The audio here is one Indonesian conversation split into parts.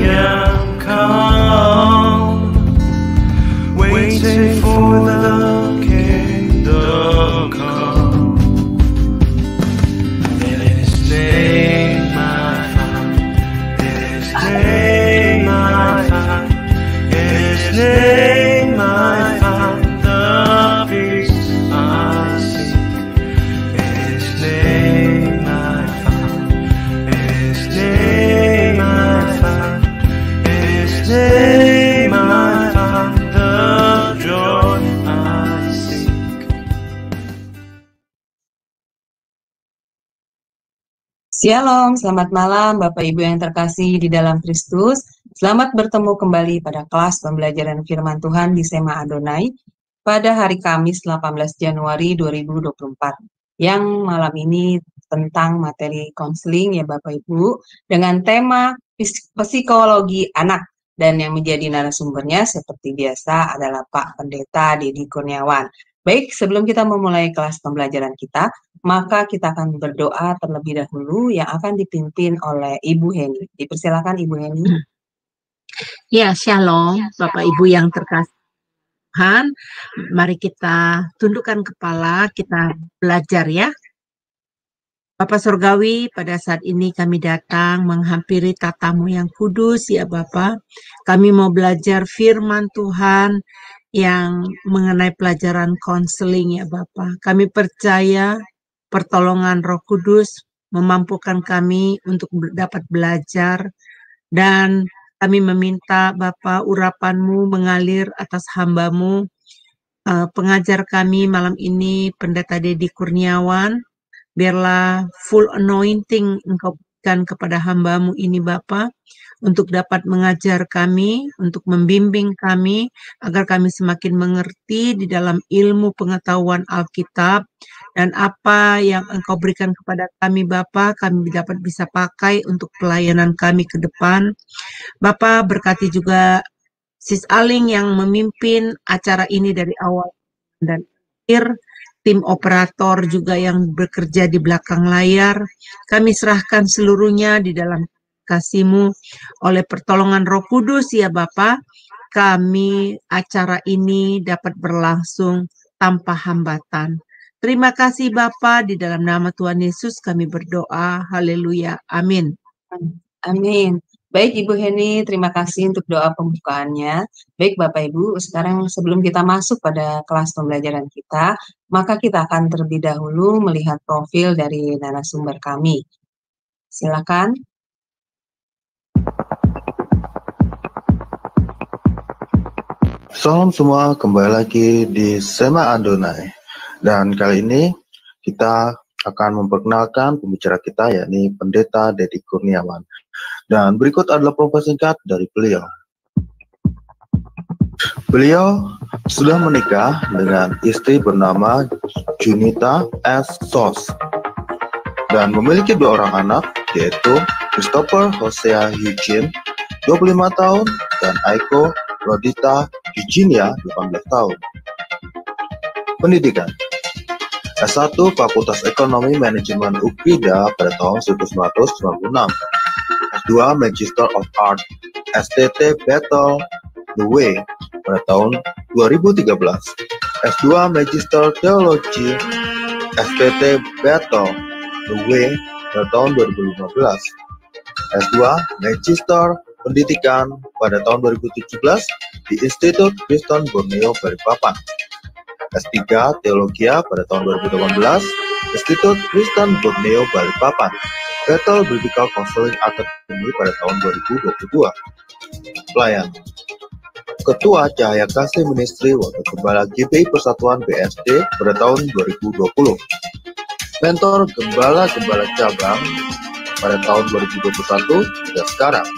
kingdom come, waiting for the kingdom come. In His name I find, in His name I find, in His name I find the peace I seek. In His name I find, in His name I find, in His name I find the joy I seek. Shalom, selamat malam Bapak Ibu yang terkasih di dalam Kristus. Selamat bertemu kembali pada kelas pembelajaran firman Tuhan di Sema Adonai pada hari Kamis 18 Januari 2024. Yang malam ini tentang materi konseling ya Bapak Ibu dengan tema psikologi anak, dan yang menjadi narasumbernya seperti biasa adalah Pak Pendeta Dedi Kurniawan. Baik, sebelum kita memulai kelas pembelajaran kita, maka kita akan berdoa terlebih dahulu yang akan dipimpin oleh Ibu Heni. Dipersilakan Ibu Heni. Ya, shalom Bapak Ibu yang terkasih Tuhan. Mari kita tundukkan kepala, kita belajar ya. Bapak Surgawi, pada saat ini kami datang menghampiri tatamu yang kudus ya Bapak. Kami mau belajar firman Tuhan yang mengenai pelajaran konseling ya Bapak. Kami percaya pertolongan Roh Kudus memampukan kami untuk dapat belajar, dan kami meminta Bapa urapan-Mu mengalir atas hamba-Mu, pengajar kami malam ini Pendeta Dedi Kurniawan. Biarlah full anointing Engkau berikan kepada hamba-Mu ini Bapa, untuk dapat mengajar kami, untuk membimbing kami, agar kami semakin mengerti di dalam ilmu pengetahuan Alkitab, dan apa yang Engkau berikan kepada kami Bapa, kami dapat bisa pakai untuk pelayanan kami ke depan. Bapa, berkati juga Sis Aling yang memimpin acara ini dari awal dan akhir, tim operator juga yang bekerja di belakang layar. Kami serahkan seluruhnya di dalam kasih-Mu. Oleh pertolongan Roh Kudus ya Bapa, kami acara ini dapat berlangsung tanpa hambatan. Terima kasih Bapa, di dalam nama Tuhan Yesus kami berdoa. Haleluya. Amin. Amin. Baik Ibu Heni, terima kasih untuk doa pembukaannya. Baik Bapak Ibu, sekarang sebelum kita masuk pada kelas pembelajaran kita, maka kita akan terlebih dahulu melihat profil dari narasumber kami. Silakan. Salam semua, kembali lagi di Sema Adonai. Dan kali ini kita akan memperkenalkan pembicara kita, yakni Pendeta Dedi Kurniawan. Dan berikut adalah profil singkat dari beliau. Beliau sudah menikah dengan istri bernama Junita S. Sos dan memiliki 2 orang anak, yaitu Christopher Hosea Eugene, 25 tahun, dan Aiko Rodita Eugenia, 18 tahun. Pendidikan: S1 Fakultas Ekonomi Manajemen UPIDA pada tahun 1996, S2 Magister of Art STT Battle The Way pada tahun 2013, S2 Magister Teologi STT Battle The Way pada tahun 2015, S2 Magister Pendidikan pada tahun 2017 di Institut Kristen Borneo Balikpapan, S3 Teologia pada tahun 2018, Institut Kristen Borneo Balikpapan, Bethel Biblical Counseling Academy pada tahun 2022. Pelayan: Ketua Cahaya Kasih Ministry Wakil Gembala GBI Persatuan BSD pada tahun 2020. Mentor Gembala-Gembala Cabang pada tahun 2021 dan sekarang.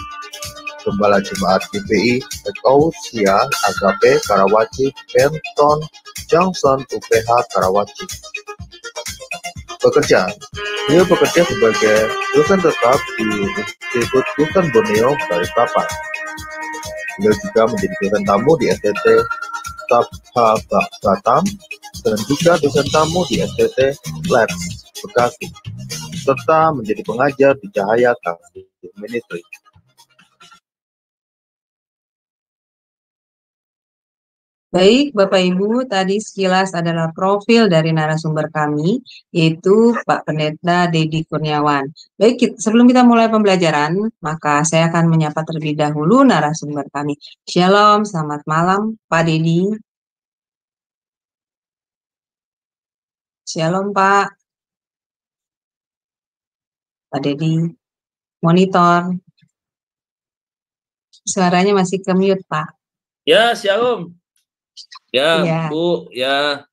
Gembala Jemaat GBI Ekousia Agape Karawaci Benton Johnson UPH Karawaci. Pekerjaan: beliau bekerja sebagai dosen tetap di Institut Kristen Borneo Balikpapan. Beliau juga menjadi dosen tamu di STT Tabha Batam dan juga dosen tamu di STT Labs Bekasi, serta menjadi pengajar di Cahaya Kasih Ministry. Baik, Bapak Ibu, tadi sekilas adalah profil dari narasumber kami, yaitu Pak Pendeta Dedi Kurniawan. Baik, sebelum kita mulai pembelajaran, maka saya akan menyapa terlebih dahulu narasumber kami. Shalom, selamat malam, Pak Dedi. Shalom, Pak. Pak Dedi, monitor. Suaranya masih ke mute, Pak. Ya, shalom. Ya, Iya. Bu, ya.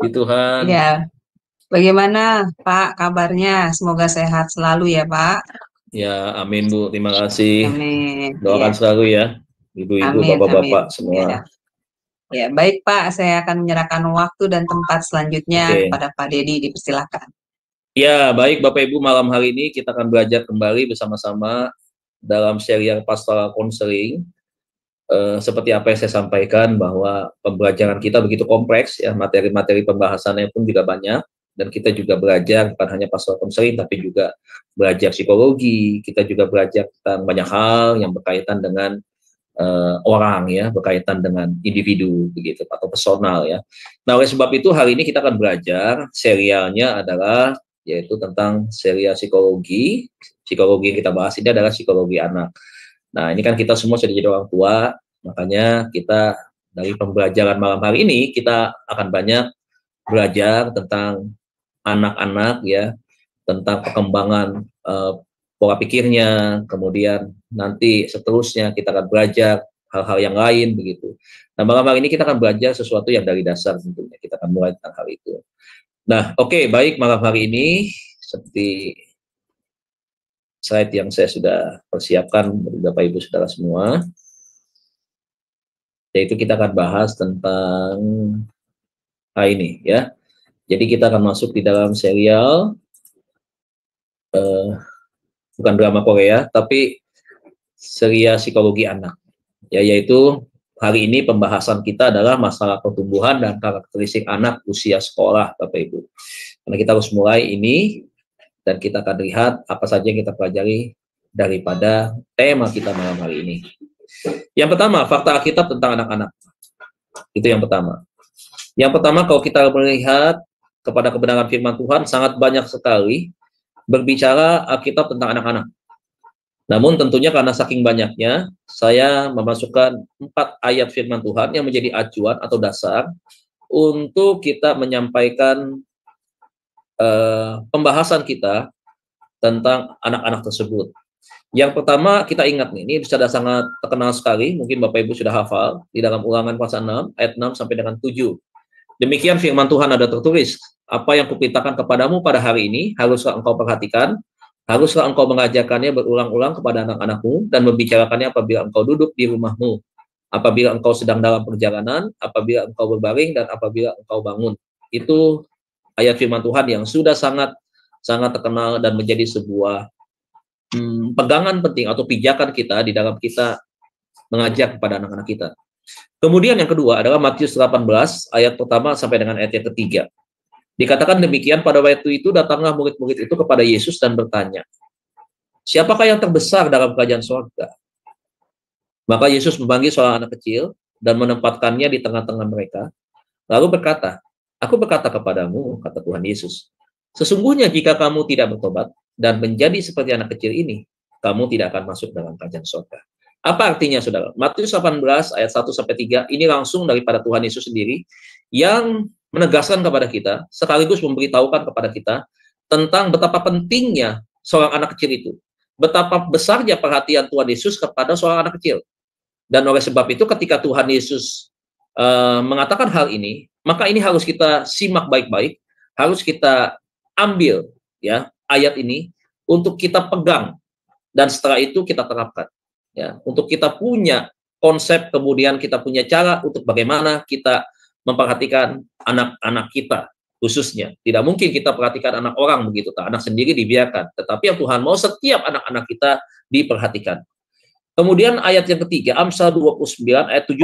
Di Tuhan. Ya. Bagaimana, Pak, kabarnya? Semoga sehat selalu ya, Pak. Ya, amin, Bu. Terima kasih. Amin. Doakan selalu ya, Ibu-ibu, Amin, Bapak-bapak amin. semua. Ya, baik Pak, saya akan menyerahkan waktu dan tempat selanjutnya kepada Pak Dedi, dipersilakan. Ya, baik Bapak Ibu, malam hari ini kita akan belajar kembali bersama-sama dalam serial pastoral counseling. Seperti apa yang saya sampaikan bahwa pembelajaran kita begitu kompleks ya, materi-materi pembahasannya pun juga banyak, dan kita juga belajar bukan hanya pastoral counseling tapi juga belajar psikologi, kita juga belajar tentang banyak hal yang berkaitan dengan orang ya, berkaitan dengan individu begitu atau personal ya. Nah, oleh sebab itu hari ini kita akan belajar serialnya adalah yaitu tentang serial psikologi. Psikologi yang kita bahas ini adalah psikologi anak. Nah, ini kan kita semua sudah jadi orang tua, makanya kita dari pembelajaran malam hari ini kita akan banyak belajar tentang anak-anak ya, tentang perkembangan pola pikirnya, kemudian nanti seterusnya kita akan belajar hal-hal yang lain begitu. Nah, malam hari ini kita akan belajar sesuatu yang dari dasar tentunya, kita akan mulai tentang hal itu. Nah, oke, baik, malam hari ini seperti slide yang saya sudah persiapkan bagi Bapak Ibu Saudara semua, yaitu kita akan bahas tentang hal ini ya. Jadi kita akan masuk di dalam serial bukan drama Korea, tapi serial psikologi anak. Ya, yaitu hari ini pembahasan kita adalah masalah pertumbuhan dan karakteristik anak usia sekolah, Bapak Ibu. Karena kita harus mulai ini dan kita akan lihat apa saja yang kita pelajari daripada tema kita malam hari ini. Yang pertama, fakta Alkitab tentang anak-anak. Itu yang pertama. Yang pertama, kalau kita melihat kepada kebenaran firman Tuhan, sangat banyak sekali berbicara Alkitab tentang anak-anak. Namun tentunya karena saking banyaknya, saya memasukkan 4 ayat firman Tuhan yang menjadi acuan atau dasar untuk kita menyampaikan pembahasan kita tentang anak-anak tersebut. Yang pertama kita ingat nih, ini sudah sangat terkenal sekali, mungkin Bapak Ibu sudah hafal, di dalam Ulangan pasal 6, ayat 6 sampai dengan 7. Demikian firman Tuhan ada tertulis, apa yang kuperintahkan kepadamu pada hari ini, haruslah engkau perhatikan, haruslah engkau mengajarkannya berulang-ulang kepada anak-anakmu, dan membicarakannya apabila engkau duduk di rumahmu, apabila engkau sedang dalam perjalanan, apabila engkau berbaring, dan apabila engkau bangun. Itu ayat firman Tuhan yang sudah sangat terkenal dan menjadi sebuah pegangan penting atau pijakan kita di dalam kita mengajar kepada anak-anak kita. Kemudian yang kedua adalah Matius 18 ayat pertama sampai dengan ayat yang ketiga. Dikatakan demikian, pada waktu itu datanglah murid-murid itu kepada Yesus dan bertanya, siapakah yang terbesar dalam kerajaan surga? Maka Yesus memanggil seorang anak kecil dan menempatkannya di tengah-tengah mereka, lalu berkata, aku berkata kepadamu, kata Tuhan Yesus, sesungguhnya jika kamu tidak bertobat dan menjadi seperti anak kecil ini, kamu tidak akan masuk dalam kerajaan surga. Apa artinya, saudara? Matius 18 ayat 1-3 ini langsung daripada Tuhan Yesus sendiri yang menegaskan kepada kita, sekaligus memberitahukan kepada kita tentang betapa pentingnya seorang anak kecil itu, betapa besarnya perhatian Tuhan Yesus kepada seorang anak kecil. Dan oleh sebab itu ketika Tuhan Yesus mengatakan hal ini, maka ini harus kita simak baik-baik, harus kita ambil ya ayat ini untuk kita pegang dan setelah itu kita terapkan ya, untuk kita punya konsep, kemudian kita punya cara untuk bagaimana kita memperhatikan anak-anak kita khususnya. Tidak mungkin kita perhatikan anak orang begitu, anak sendiri dibiarkan, tetapi yang Tuhan mau setiap anak-anak kita diperhatikan. Kemudian ayat yang ketiga, Amsal 29 ayat 17.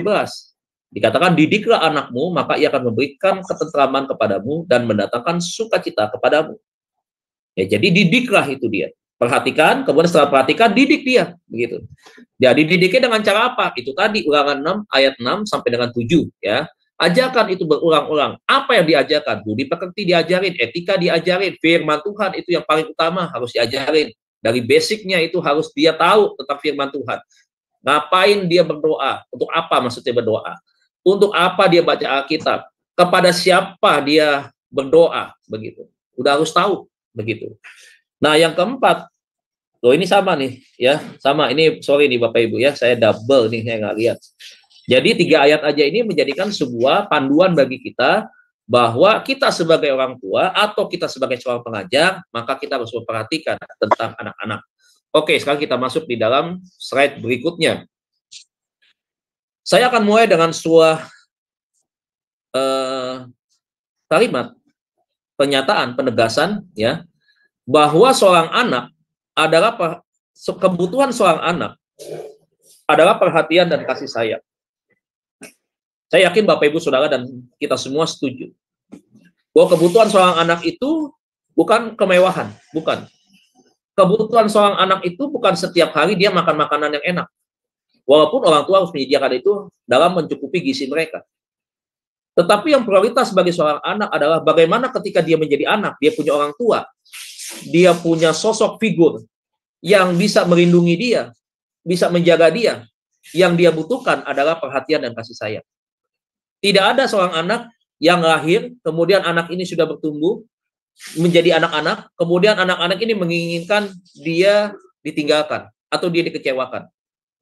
Dikatakan, didiklah anakmu, maka ia akan memberikan ketentraman kepadamu dan mendatangkan sukacita kepadamu. Ya, jadi didiklah itu dia. Perhatikan, kemudian setelah perhatikan, didik dia, begitu. Jadi didiknya dengan cara apa? Itu tadi Ulangan 6 ayat 6 sampai dengan 7 ya. Ajarkan itu berulang-ulang. Apa yang diajarkan? Budi pekerti diajarin, etika diajarin, firman Tuhan itu yang paling utama harus diajarin. Dari basicnya itu harus dia tahu tentang firman Tuhan. Ngapain dia berdoa? Untuk apa maksudnya berdoa? Untuk apa dia baca Alkitab? Kepada siapa dia berdoa? Begitu. Udah harus tahu begitu. Nah, yang keempat, ini sama nih ya, sama ini sorry nih Bapak Ibu ya, saya double nih, saya nggak lihat. Jadi 3 ayat aja ini menjadikan sebuah panduan bagi kita bahwa kita sebagai orang tua atau kita sebagai seorang pengajar, maka kita harus memperhatikan tentang anak-anak. Oke, sekarang kita masuk di dalam slide berikutnya. Saya akan mulai dengan sebuah kalimat pernyataan, penegasan ya, bahwa seorang anak adalah kebutuhan seorang anak adalah perhatian dan kasih sayang. Saya yakin Bapak Ibu Saudara dan kita semua setuju bahwa kebutuhan seorang anak itu bukan kemewahan, bukan. Kebutuhan seorang anak itu bukan setiap hari dia makan makanan yang enak. Walaupun orang tua harus menyediakan itu dalam mencukupi gizi mereka. Tetapi yang prioritas bagi seorang anak adalah bagaimana ketika dia menjadi anak, dia punya orang tua, dia punya sosok figur yang bisa melindungi dia, bisa menjaga dia. Yang dia butuhkan adalah perhatian dan kasih sayang. Tidak ada seorang anak yang lahir, kemudian anak ini sudah bertumbuh, menjadi anak-anak, kemudian anak-anak ini menginginkan dia ditinggalkan, atau dia dikecewakan.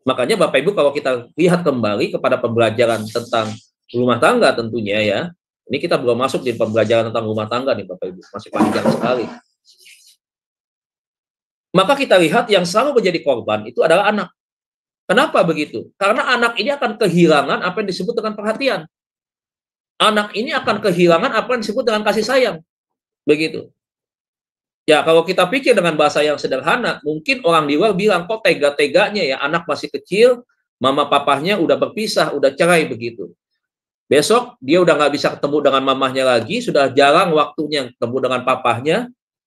Makanya Bapak Ibu kalau kita lihat kembali kepada pembelajaran tentang rumah tangga tentunya ya, ini kita belum masuk di pembelajaran tentang rumah tangga nih Bapak Ibu, masih panjang sekali. Maka kita lihat yang selalu menjadi korban itu adalah anak. Kenapa begitu? Karena anak ini akan kehilangan apa yang disebut dengan perhatian. Anak ini akan kehilangan apa yang disebut dengan kasih sayang. Begitu. Ya, kalau kita pikir dengan bahasa yang sederhana, mungkin orang di luar bilang, kok tega-teganya ya, anak masih kecil, mama papahnya udah berpisah, udah cerai begitu. Besok dia udah nggak bisa ketemu dengan mamahnya lagi, sudah jarang waktunya ketemu dengan papahnya,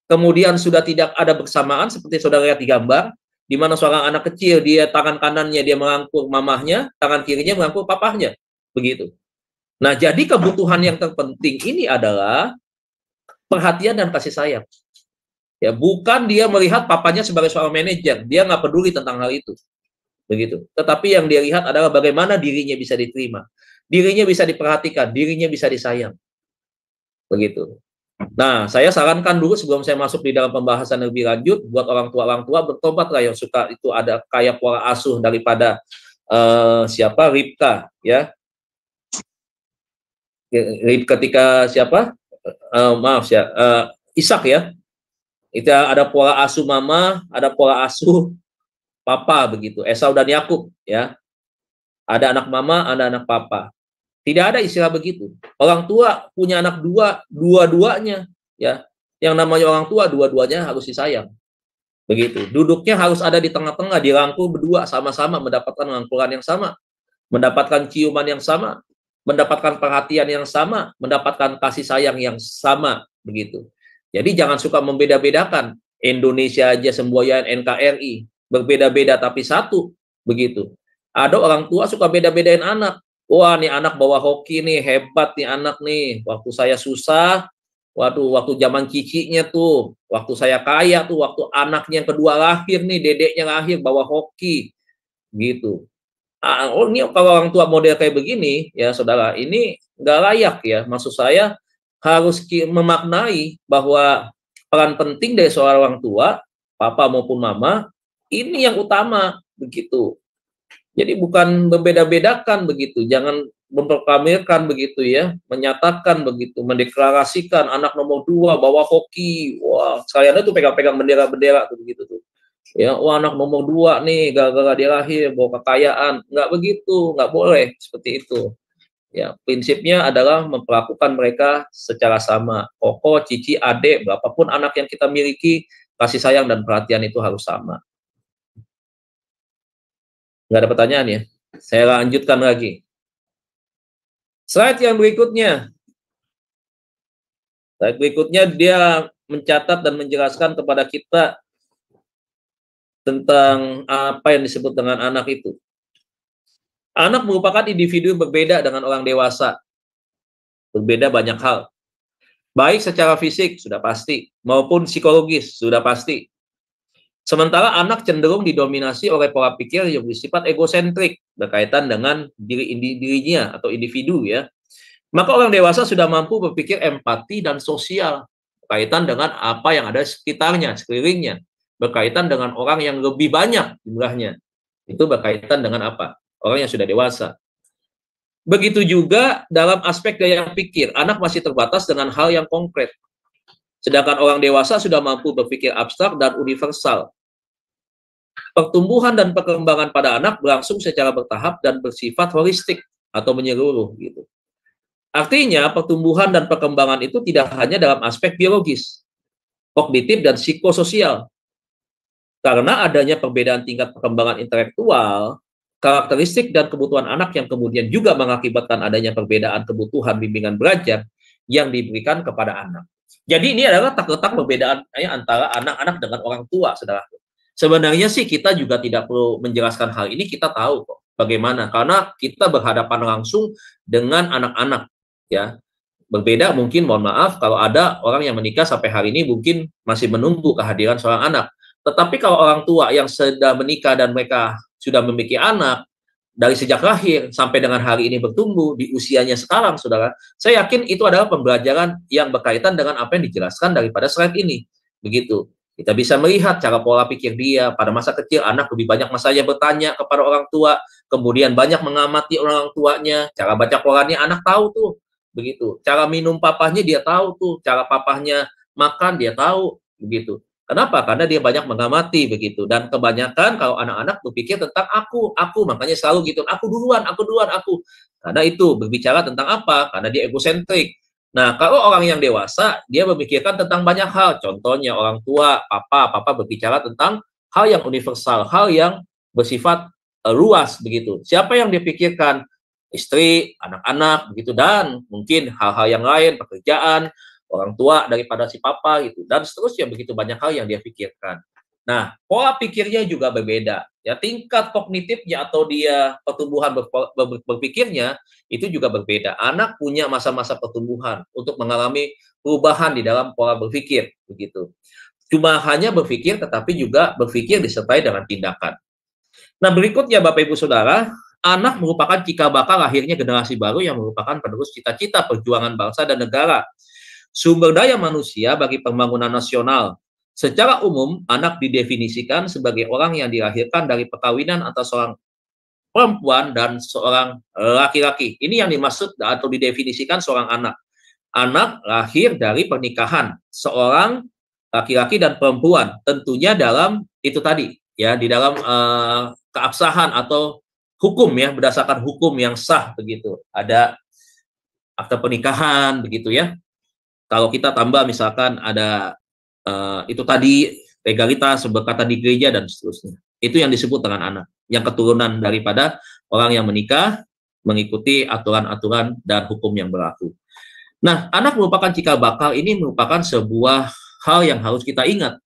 kemudian sudah tidak ada bersamaan, seperti saudara lihat di gambar, di mana seorang anak kecil, dia tangan kanannya dia merangkul mamahnya, tangan kirinya merangkul papahnya. Begitu. Nah, jadi kebutuhan yang terpenting ini adalah perhatian dan kasih sayang. Ya, bukan dia melihat papanya sebagai seorang manajer, dia nggak peduli tentang hal itu. Begitu. Tetapi yang dia lihat adalah bagaimana dirinya bisa diterima, dirinya bisa diperhatikan, dirinya bisa disayang. Begitu. Nah, saya sarankan dulu sebelum saya masuk di dalam pembahasan lebih lanjut, buat orang tua bertobatlah yang suka itu ada kayak pola asuh daripada Ribka ya. Ketika Ishak ya, itu ada pola asuh mama, ada pola asuh papa begitu, Esau dan Yakub ya, ada anak mama, ada anak papa. Tidak ada istilah begitu. Orang tua punya anak dua-duanya ya, yang namanya orang tua dua-duanya harus disayang. Begitu. Duduknya harus ada di tengah-tengah, dirangkul berdua sama-sama mendapatkan rangkulan yang sama, mendapatkan ciuman yang sama, mendapatkan perhatian yang sama, mendapatkan kasih sayang yang sama, begitu. Jadi jangan suka membeda-bedakan. Indonesia aja semboyan NKRI, berbeda-beda tapi satu, begitu. Ada orang tua suka beda-bedain anak. Wah, nih anak bawa hoki nih, hebat nih anak nih. Waktu saya susah, waktu zaman cicinya tuh, waktu saya kaya tuh, waktu anaknya yang kedua lahir nih, dedeknya lahir bawa hoki, gitu. Oh, ini kalau orang tua model kayak begini, ya saudara, ini nggak layak ya. Maksud saya harus memaknai bahwa peran penting dari seorang orang tua, papa maupun mama, ini yang utama, begitu. Jadi bukan membeda-bedakan begitu, jangan memproklamirkan begitu ya, menyatakan begitu, mendeklarasikan anak nomor 2 bawa hoki, wah sekalian itu pegang-pegang bendera-bendera tuh begitu tuh. Ya, wah anak nomor 2 nih gara-gara dia lahir bawa kekayaan, nggak begitu, nggak boleh seperti itu. Ya, prinsipnya adalah memperlakukan mereka secara sama. Koko, cici, adik, berapapun anak yang kita miliki, kasih sayang dan perhatian itu harus sama. Nggak ada pertanyaan ya? Saya lanjutkan lagi. Slide yang berikutnya. Slide berikutnya dia mencatat dan menjelaskan kepada kita tentang apa yang disebut dengan anak itu. Anak merupakan individu yang berbeda dengan orang dewasa. Berbeda banyak hal. Baik secara fisik, sudah pasti, maupun psikologis, sudah pasti. Sementara anak cenderung didominasi oleh pola pikir yang bersifat egosentrik, berkaitan dengan dirinya atau individu ya. Maka orang dewasa sudah mampu berpikir empati dan sosial, berkaitan dengan apa yang ada di sekitarnya, sekelilingnya. Berkaitan dengan orang yang lebih banyak jumlahnya. Itu berkaitan dengan apa? Orang yang sudah dewasa. Begitu juga dalam aspek gaya pikir, anak masih terbatas dengan hal yang konkret. Sedangkan orang dewasa sudah mampu berpikir abstrak dan universal. Pertumbuhan dan perkembangan pada anak berlangsung secara bertahap dan bersifat holistik atau menyeluruh gitu. Artinya pertumbuhan dan perkembangan itu tidak hanya dalam aspek biologis, kognitif dan psikososial. Karena adanya perbedaan tingkat perkembangan intelektual, karakteristik dan kebutuhan anak yang kemudian juga mengakibatkan adanya perbedaan kebutuhan bimbingan belajar yang diberikan kepada anak. Jadi ini adalah letak perbedaan antara anak-anak dengan orang tua, saudara. Sebenarnya sih kita juga tidak perlu menjelaskan hal ini, kita tahu kok bagaimana, karena kita berhadapan langsung dengan anak-anak, ya. Berbeda mungkin, mohon maaf, kalau ada orang yang menikah sampai hari ini mungkin masih menunggu kehadiran seorang anak. Tetapi kalau orang tua yang sudah menikah dan mereka sudah memiliki anak, dari sejak lahir sampai dengan hari ini bertumbuh di usianya sekarang, saudara, saya yakin itu adalah pembelajaran yang berkaitan dengan apa yang dijelaskan daripada slide ini. Begitu. Kita bisa melihat cara pola pikir dia. Pada masa kecil, anak lebih banyak masanya bertanya kepada orang tua, kemudian banyak mengamati orang tuanya, cara baca Qurannya anak tahu tuh. Begitu. Cara minum papahnya dia tahu tuh, cara papahnya makan dia tahu, begitu. Kenapa? Karena dia banyak mengamati begitu. Dan kebanyakan kalau anak-anak berpikir tentang aku, makanya selalu gitu, aku duluan, aku. Karena itu berbicara tentang apa? Karena dia egosentrik. Nah, kalau orang yang dewasa, dia memikirkan tentang banyak hal. Contohnya orang tua, papa berbicara tentang hal yang universal, hal yang bersifat luas begitu. Siapa yang dipikirkan? Istri, anak-anak begitu, dan mungkin hal-hal yang lain, pekerjaan, orang tua daripada si papa gitu, dan seterusnya, begitu banyak hal yang dia pikirkan. Nah, pola pikirnya juga berbeda ya, tingkat kognitifnya atau dia pertumbuhan berpikirnya itu juga berbeda. Anak punya masa-masa pertumbuhan untuk mengalami perubahan di dalam pola berpikir begitu. Cuma hanya berpikir, tetapi juga berpikir disertai dengan tindakan. Nah, berikutnya Bapak Ibu Saudara, anak merupakan cikal bakal lahirnya generasi baru yang merupakan penerus cita-cita perjuangan bangsa dan negara. Sumber daya manusia bagi pembangunan nasional. Secara umum, anak didefinisikan sebagai orang yang dilahirkan dari perkawinan antara seorang perempuan dan seorang laki-laki. Ini yang dimaksud atau didefinisikan seorang anak. Anak lahir dari pernikahan seorang laki-laki dan perempuan. Tentunya dalam itu tadi, ya, di dalam keabsahan atau hukum ya, berdasarkan hukum yang sah begitu. Ada akte pernikahan begitu ya. Kalau kita tambah misalkan ada itu tadi legalitas berkata di gereja dan seterusnya, itu yang disebut dengan anak, yang keturunan daripada orang yang menikah mengikuti aturan-aturan dan hukum yang berlaku. Nah, anak merupakan cikal bakal. Ini merupakan sebuah hal yang harus kita ingat,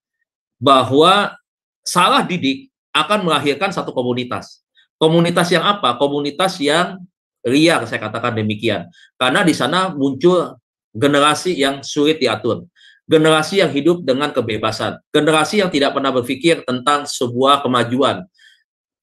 bahwa salah didik akan melahirkan satu komunitas. Komunitas yang apa? Komunitas yang liar, saya katakan demikian, karena di sana muncul generasi yang sulit diatur, generasi yang hidup dengan kebebasan, generasi yang tidak pernah berpikir tentang sebuah kemajuan,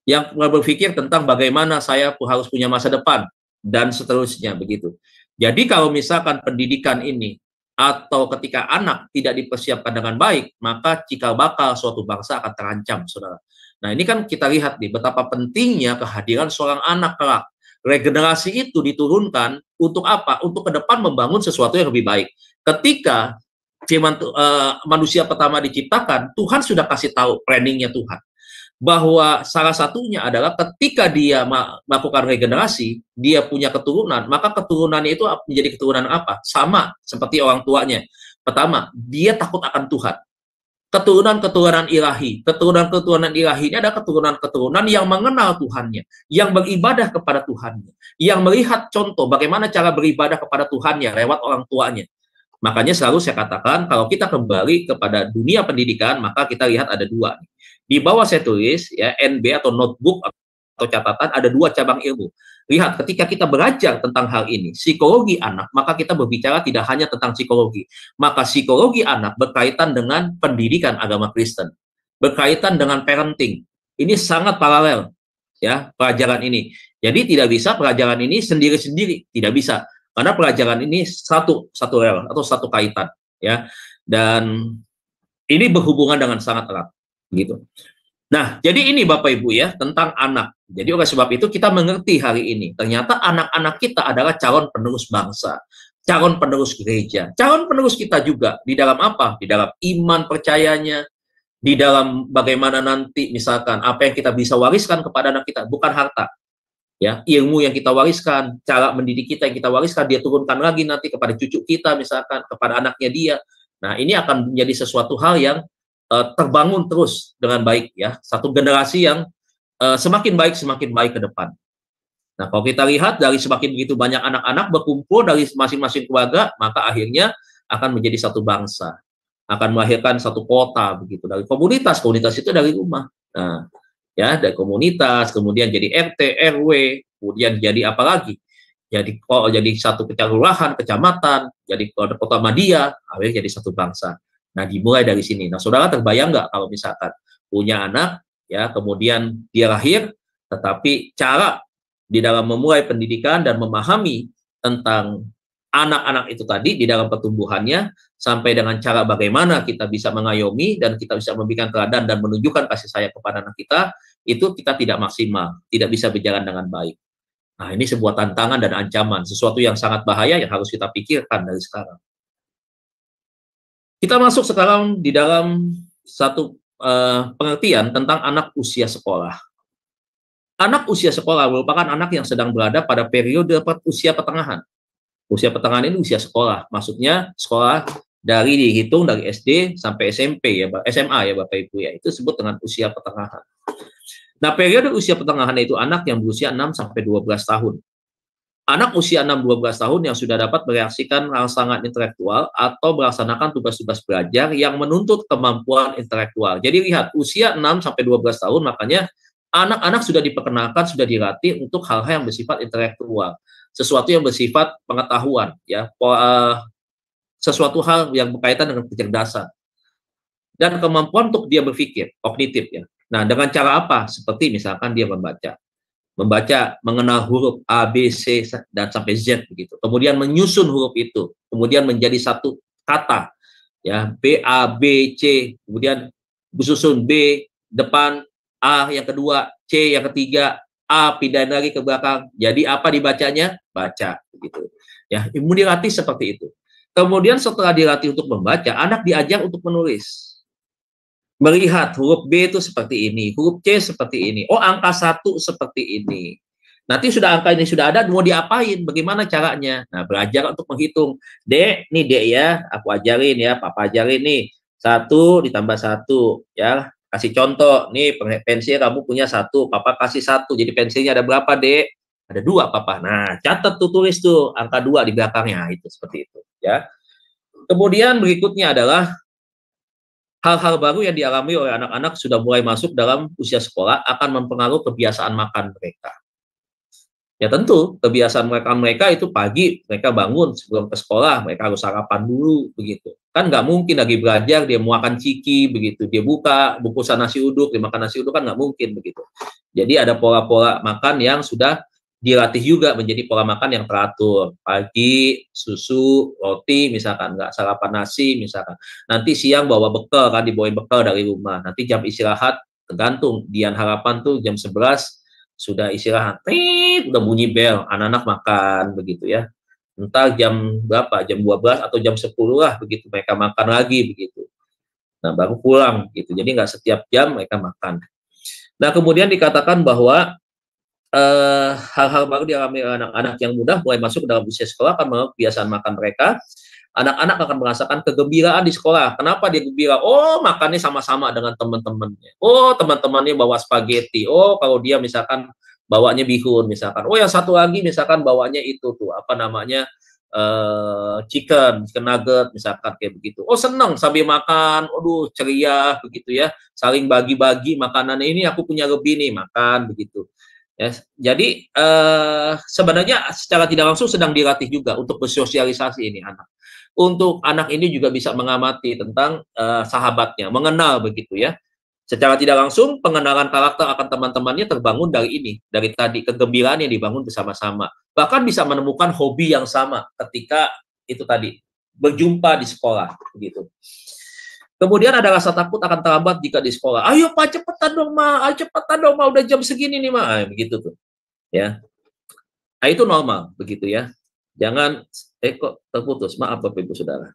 yang berpikir tentang bagaimana saya harus punya masa depan, dan seterusnya begitu. Jadi kalau misalkan pendidikan ini atau ketika anak tidak dipersiapkan dengan baik, maka cikal bakal suatu bangsa akan terancam, saudara. Nah, ini kan kita lihat nih betapa pentingnya kehadiran seorang anak kelak. Regenerasi itu diturunkan untuk apa? Untuk ke depan membangun sesuatu yang lebih baik. Ketika manusia pertama diciptakan, Tuhan sudah kasih tahu planningnya Tuhan, bahwa salah satunya adalah ketika dia melakukan regenerasi, dia punya keturunan, maka keturunannya itu menjadi keturunan apa? Sama seperti orang tuanya. Pertama, dia takut akan Tuhan. Keturunan-keturunan ilahi. Keturunan-keturunan ilahi ini adalah keturunan-keturunan yang mengenal Tuhannya, yang beribadah kepada Tuhannya, yang melihat contoh bagaimana cara beribadah kepada Tuhannya lewat orang tuanya. Makanya selalu saya katakan, kalau kita kembali kepada dunia pendidikan, maka kita lihat ada dua. Di bawah saya tulis ya NB atau notebook atau catatan ada 2 cabang ilmu. Lihat, ketika kita belajar tentang hal ini, psikologi anak, maka kita berbicara tidak hanya tentang psikologi. Maka psikologi anak berkaitan dengan pendidikan agama Kristen, berkaitan dengan parenting. Ini sangat paralel ya pelajaran ini. Jadi tidak bisa pelajaran ini sendiri-sendiri, tidak bisa. Karena pelajaran ini satu rel atau satu kaitan ya. Dan ini berhubungan dengan sangat erat gitu. Nah, jadi ini Bapak Ibu ya tentang anak. Jadi oleh sebab itu kita mengerti hari ini ternyata anak-anak kita adalah calon penerus bangsa, calon penerus gereja, calon penerus kita juga di dalam apa? Di dalam iman percayanya, di dalam bagaimana nanti misalkan apa yang kita bisa wariskan kepada anak kita, bukan harta. Ya, ilmu yang kita wariskan, cara mendidik kita yang kita wariskan, dia turunkan lagi nanti kepada cucu kita misalkan, kepada anaknya dia. Nah, ini akan menjadi sesuatu hal yang terbangun terus dengan baik ya, satu generasi yang semakin baik ke depan. Nah, kalau kita lihat dari semakin begitu banyak anak-anak berkumpul dari masing-masing keluarga, maka akhirnya akan menjadi satu bangsa, akan melahirkan satu kota begitu. Dari komunitas itu dari rumah. Nah, ya dari komunitas, kemudian jadi RT, RW, kemudian jadi apa lagi? Jadi satu kelurahan, kecamatan, jadi kota madya, akhirnya jadi satu bangsa. Nah, dimulai dari sini. Nah, saudara terbayang nggak kalau misalkan punya anak, ya, kemudian dia lahir, tetapi cara di dalam memulai pendidikan dan memahami tentang anak-anak itu tadi di dalam pertumbuhannya, sampai dengan cara bagaimana kita bisa mengayomi dan kita bisa memberikan teladan dan menunjukkan kasih sayang kepada anak kita, itu kita tidak maksimal, tidak bisa berjalan dengan baik. Nah, ini sebuah tantangan dan ancaman, sesuatu yang sangat bahaya yang harus kita pikirkan dari sekarang. Kita masuk sekarang di dalam satu pengertian tentang anak usia sekolah. Anak usia sekolah merupakan anak yang sedang berada pada periode usia pertengahan. Usia pertengahan ini usia sekolah, maksudnya sekolah dihitung dari SD sampai SMP ya, SMA ya Bapak Ibu ya, itu disebut dengan usia pertengahan. Nah, periode usia pertengahan itu anak yang berusia 6 sampai 12 tahun. Anak usia 6-12 tahun yang sudah dapat mereaksikan rangsangan intelektual atau melaksanakan tugas-tugas belajar yang menuntut kemampuan intelektual. Jadi lihat, usia 6-12 tahun, makanya anak-anak sudah diperkenalkan, sudah dilatih untuk hal-hal yang bersifat intelektual. Sesuatu yang bersifat pengetahuan, ya, sesuatu hal yang berkaitan dengan kecerdasan. Dan kemampuan untuk dia berpikir, kognitif ya. Nah, dengan cara apa? Seperti misalkan dia membaca, mengenal huruf A, B, C, dan sampai Z begitu. Kemudian menyusun huruf itu, kemudian menjadi satu kata, ya, B, A, B, C, kemudian disusun B, depan, A yang kedua, C yang ketiga, A pindah lagi ke belakang. Jadi apa dibacanya? Baca, begitu. Ya, kemudian dilatih seperti itu. Kemudian setelah dilatih untuk membaca, anak diajar untuk menulis. Melihat huruf B itu seperti ini, huruf C seperti ini, oh angka 1 seperti ini. Nanti sudah angka ini sudah ada, mau diapain, bagaimana caranya? Nah, belajar untuk menghitung. Dek, nih Dek ya, aku ajarin ya, Papa ajarin nih. 1 ditambah 1, ya. Kasih contoh, nih pensil kamu punya 1, Papa kasih 1, jadi pensilnya ada berapa Dek? Ada 2 Papa. Nah, catat tuh, tulis tuh, angka 2 di belakangnya, itu seperti itu. Ya. Kemudian berikutnya adalah hal-hal baru yang dialami oleh anak-anak sudah mulai masuk dalam usia sekolah akan mempengaruhi kebiasaan makan mereka. Ya tentu, kebiasaan mereka itu pagi, mereka bangun sebelum ke sekolah, mereka harus sarapan dulu, begitu. Kan nggak mungkin lagi belajar, dia mau makan ciki, begitu. Dia buka bungkusan nasi uduk, dia makan nasi uduk, kan nggak mungkin, begitu. Jadi ada pola-pola makan yang sudah dilatih juga menjadi pola makan yang teratur. Pagi, susu, roti, misalkan, nggak sarapan nasi, misalkan. Nanti siang bawa bekal, kan, dibawain bekal dari rumah. Nanti jam istirahat, tergantung. Dian Harapan tuh jam 11, sudah istirahat. Udah bunyi bel, anak-anak makan, begitu ya. Entah jam berapa, jam 12 atau jam 10 lah, begitu. Mereka makan lagi, begitu. Nah, baru pulang, gitu. Jadi nggak setiap jam mereka makan. Nah, kemudian dikatakan bahwa hal-hal baru dialami anak-anak yang mudah mulai masuk ke dalam usia sekolah akan mempengaruhi kebiasaan makan mereka. Anak-anak akan merasakan kegembiraan di sekolah. Kenapa dia gembira? Oh, makannya sama-sama dengan teman-temannya. Oh, teman-temannya bawa spaghetti. Oh, kalau dia misalkan bawanya bihun misalkan. Oh, yang satu lagi misalkan bawanya itu tuh apa namanya chicken nugget misalkan kayak begitu. Oh seneng sambil makan, aduh ceria begitu ya, saling bagi-bagi makanan ini aku punya lebih nih makan begitu. Ya, jadi sebenarnya secara tidak langsung sedang dilatih juga untuk bersosialisasi ini anak. Untuk anak ini juga bisa mengamati tentang sahabatnya, mengenal begitu ya. Secara tidak langsung pengenalan karakter akan teman-temannya terbangun dari ini, dari tadi kegembiraan yang dibangun bersama-sama. Bahkan bisa menemukan hobi yang sama ketika itu tadi berjumpa di sekolah begitu. Kemudian ada rasa takut akan terlambat jika di sekolah. Ayo Pak cepetan dong Ma, ayo cepetan dong Ma, udah jam segini nih Ma, begitu tuh. Ya. Nah, itu normal begitu ya. Jangan kok terputus. Maaf Bapak Ibu Saudara.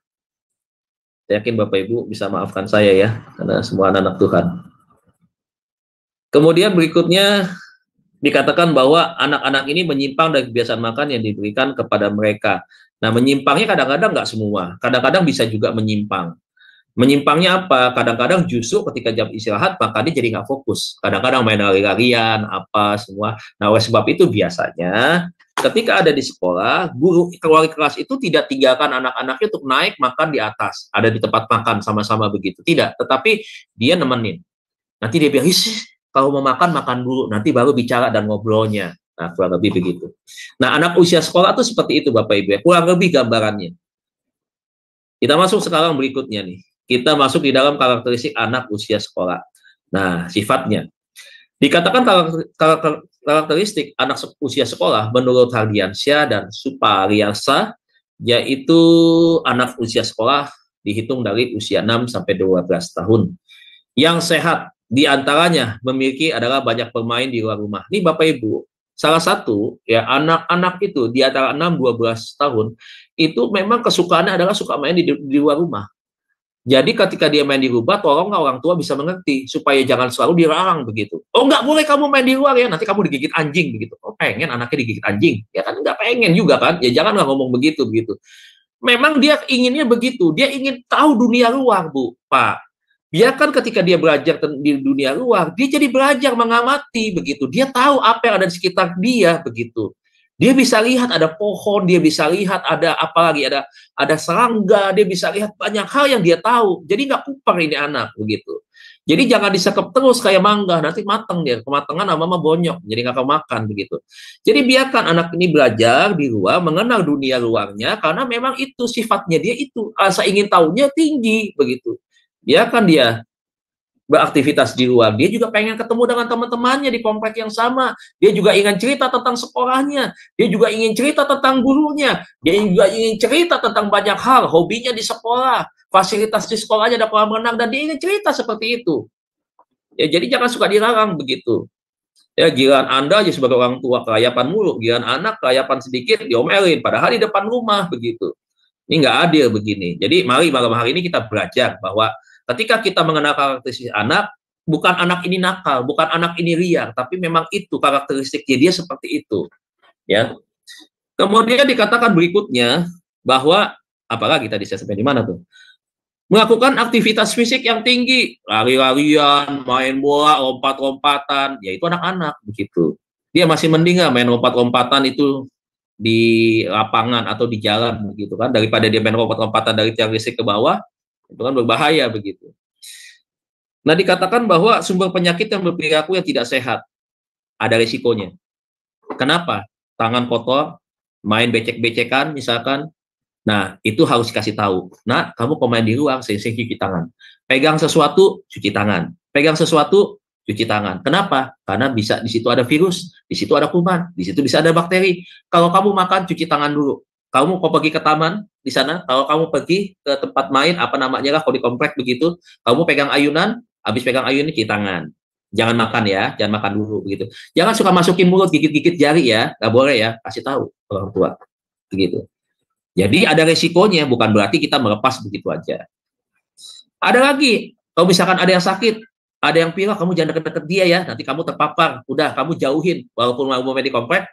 Saya yakin Bapak Ibu bisa maafkan saya ya, karena semua anak Tuhan. Kemudian berikutnya dikatakan bahwa anak-anak ini menyimpang dari kebiasaan makan yang diberikan kepada mereka. Nah, menyimpangnya kadang-kadang nggak semua, kadang-kadang bisa juga menyimpang. Menyimpangnya apa? Kadang-kadang justru ketika jam istirahat maka dia jadi nggak fokus. Kadang-kadang main lari-larian, apa semua. Nah, oleh sebab itu biasanya ketika ada di sekolah, guru wali kelas itu tidak tinggalkan anak-anaknya untuk naik makan di atas, ada di tempat makan sama-sama begitu. Tidak, tetapi dia nemenin. Nanti dia bilang, kalau mau makan, makan dulu, nanti baru bicara dan ngobrolnya. Nah, kurang lebih begitu. Nah, anak usia sekolah itu seperti itu Bapak Ibu ya, kurang lebih gambarannya. Kita masuk sekarang berikutnya nih. Kita masuk di dalam karakteristik anak usia sekolah. Nah, sifatnya. Dikatakan karakteristik anak usia sekolah menurut Hardiansyah dan Supariasa, yaitu anak usia sekolah dihitung dari usia 6 sampai 12 tahun. Yang sehat diantaranya memiliki adalah banyak bermain di luar rumah. Ini Bapak Ibu, salah satu ya anak-anak itu di antara 6-12 tahun itu memang kesukaannya adalah suka main di luar rumah. Jadi ketika dia main di rumah, tolonglah orang tua bisa mengerti supaya jangan selalu dilarang begitu. Oh nggak boleh kamu main di luar ya, nanti kamu digigit anjing begitu. Oh pengen anaknya digigit anjing, ya kan nggak pengen juga kan? Ya janganlah ngomong begitu begitu. Memang dia inginnya begitu, dia ingin tahu dunia luar Bu, Pak. Biarkan ketika dia belajar di dunia luar, dia jadi belajar mengamati begitu. Dia tahu apa yang ada di sekitar dia begitu. Dia bisa lihat ada pohon, dia bisa lihat ada apa lagi, ada serangga, dia bisa lihat banyak hal yang dia tahu. Jadi nggak kupar ini anak begitu. Jadi jangan disekep terus kayak mangga, nanti mateng dia, kematangan lama-lama bonyok, jadi nggak kemakan begitu. Jadi biarkan anak ini belajar di luar, mengenal dunia luarnya, karena memang itu sifatnya dia itu, rasa ingin tahunya tinggi begitu. Biarkan dia beraktivitas di luar, dia juga pengen ketemu dengan teman-temannya di komplek yang sama, dia juga ingin cerita tentang sekolahnya, dia juga ingin cerita tentang gurunya, dia juga ingin cerita tentang banyak hal, hobinya di sekolah, fasilitas di sekolahnya ada kolam renang, dan dia ingin cerita seperti itu. Ya, jadi jangan suka dilarang begitu. Ya, giliran Anda aja sebagai orang tua kelayapan mulu, giliran anak kelayapan sedikit diomelin, padahal di depan rumah begitu. Ini nggak adil begini. Jadi mari malam hari ini kita belajar bahwa ketika kita mengenal karakteristik anak, bukan anak ini nakal, bukan anak ini liar, tapi memang itu karakteristiknya, dia seperti itu. Ya. Kemudian dikatakan berikutnya bahwa apalagi tadi saya sampai di mana tuh? Melakukan aktivitas fisik yang tinggi, lari-larian, main bola, lompat-lompatan, ya itu anak-anak begitu. Dia masih mending main lompat-lompatan itu di lapangan atau di jalan begitu kan, daripada dia main lompat-lompatan dari tiang listrik ke bawah. Itu kan berbahaya begitu. Nah, dikatakan bahwa sumber penyakit yang berperilaku yang tidak sehat ada risikonya. Kenapa? Tangan kotor, main becek-becekan misalkan. Nah, itu harus kasih tahu. Nah, kamu kalau main di luar, sering-sering cuci tangan. Pegang sesuatu, cuci tangan. Pegang sesuatu, cuci tangan. Kenapa? Karena bisa di situ ada virus, di situ ada kuman, di situ bisa ada bakteri. Kalau kamu makan, cuci tangan dulu. Kamu mau pergi ke taman di sana, kalau kamu pergi ke tempat main, apa namanya lah, kalau di komplek begitu, kamu pegang ayunan, habis pegang ayunan cuci tangan. Jangan makan ya, jangan makan dulu begitu. Jangan suka masukin mulut, gigit-gigit jari ya, nggak boleh ya, kasih tahu orang tua begitu. Jadi ada resikonya, bukan berarti kita melepas begitu aja. Ada lagi, kalau misalkan ada yang sakit, ada yang pilek, kamu jangan deket-deket dia ya, nanti kamu terpapar. Udah, kamu jauhin, walaupun mau main di komplek,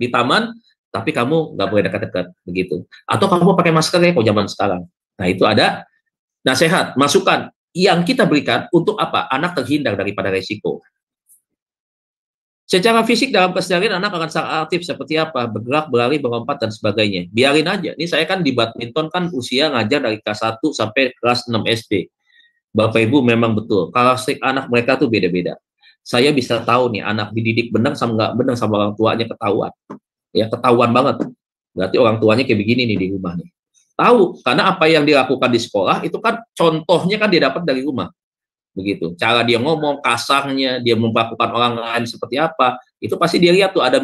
di taman, tapi kamu nggak boleh dekat-dekat begitu. Atau kamu pakai masker ya, kalau zaman sekarang. Nah, itu ada nasihat, masukan yang kita berikan untuk apa? Anak terhindar daripada resiko. Secara fisik dalam keseharian anak akan sangat aktif seperti apa? Bergerak, berlari, berlompat, dan sebagainya. Biarin aja. Ini saya kan di badminton kan usia ngajar dari kelas 1 sampai kelas 6 SD. Bapak Ibu memang betul. Karakteristik anak mereka tuh beda-beda. Saya bisa tahu nih anak dididik benar sama nggak benar sama orang tuanya ketahuan. Ya ketahuan banget. Berarti orang tuanya kayak begini nih di rumah nih. Tahu, karena apa yang dilakukan di sekolah itu kan contohnya kan dia dapat dari rumah. Begitu, cara dia ngomong, kasarnya, dia memperlakukan orang lain seperti apa, itu pasti dia lihat tuh ada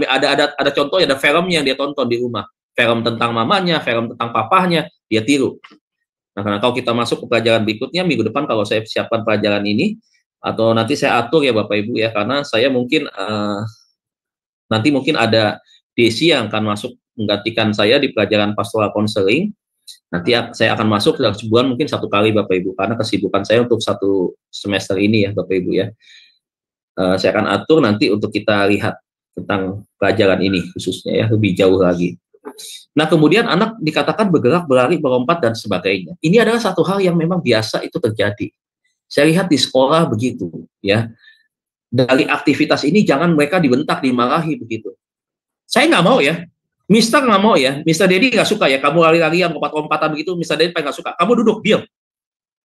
contohnya, ada filmnya yang dia tonton di rumah, film tentang mamanya, film tentang papahnya, dia tiru. Nah, karena kalau kita masuk ke pelajaran berikutnya minggu depan kalau saya siapkan pelajaran ini, atau nanti saya atur ya Bapak Ibu ya, karena saya mungkin nanti mungkin ada Desi yang akan masuk menggantikan saya di pelajaran pastoral counseling. Nanti saya akan masuk dalam sebulan mungkin 1 kali Bapak Ibu, karena kesibukan saya untuk 1 semester ini ya Bapak Ibu ya. Saya akan atur nanti untuk kita lihat tentang pelajaran ini khususnya ya, lebih jauh lagi. Nah kemudian anak dikatakan bergerak, berlari, berlompat, dan sebagainya. Ini adalah satu hal yang memang biasa itu terjadi. Saya lihat di sekolah begitu ya. Dari aktivitas ini jangan mereka dibentak, dimarahi begitu. Saya nggak mau ya. Mister nggak mau ya, Mister Dedi nggak suka ya, kamu lari-larian, lompat-lompatan begitu, Mister Dedi paling nggak suka, kamu duduk, diam.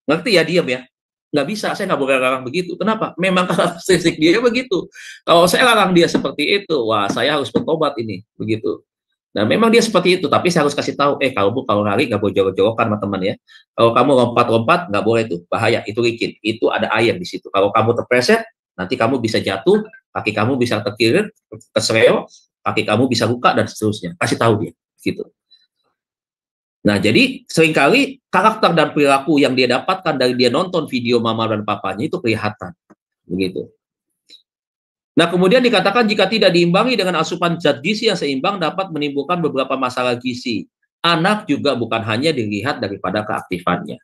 Ngerti ya, diam ya. Nggak bisa, saya nggak boleh larang begitu. Kenapa? Memang karakteristik dia begitu. Kalau saya larang dia seperti itu, wah saya harus bertobat ini, begitu. Nah memang dia seperti itu, tapi saya harus kasih tahu, kalau lari nggak boleh jolok-jolokan sama teman ya. Kalau kamu lompat-lompat, nggak boleh tuh, bahaya, itu licin, itu ada air di situ. Kalau kamu terpleset, nanti kamu bisa jatuh, kaki kamu bisa terkilir, kesereo, kaki kamu bisa luka dan seterusnya. Kasih tahu dia, gitu. Nah, jadi seringkali karakter dan perilaku yang dia dapatkan dari dia nonton video mama dan papanya itu kelihatan, begitu. Nah, kemudian dikatakan jika tidak diimbangi dengan asupan zat gizi yang seimbang dapat menimbulkan beberapa masalah gizi. Anak juga bukan hanya dilihat daripada keaktifannya.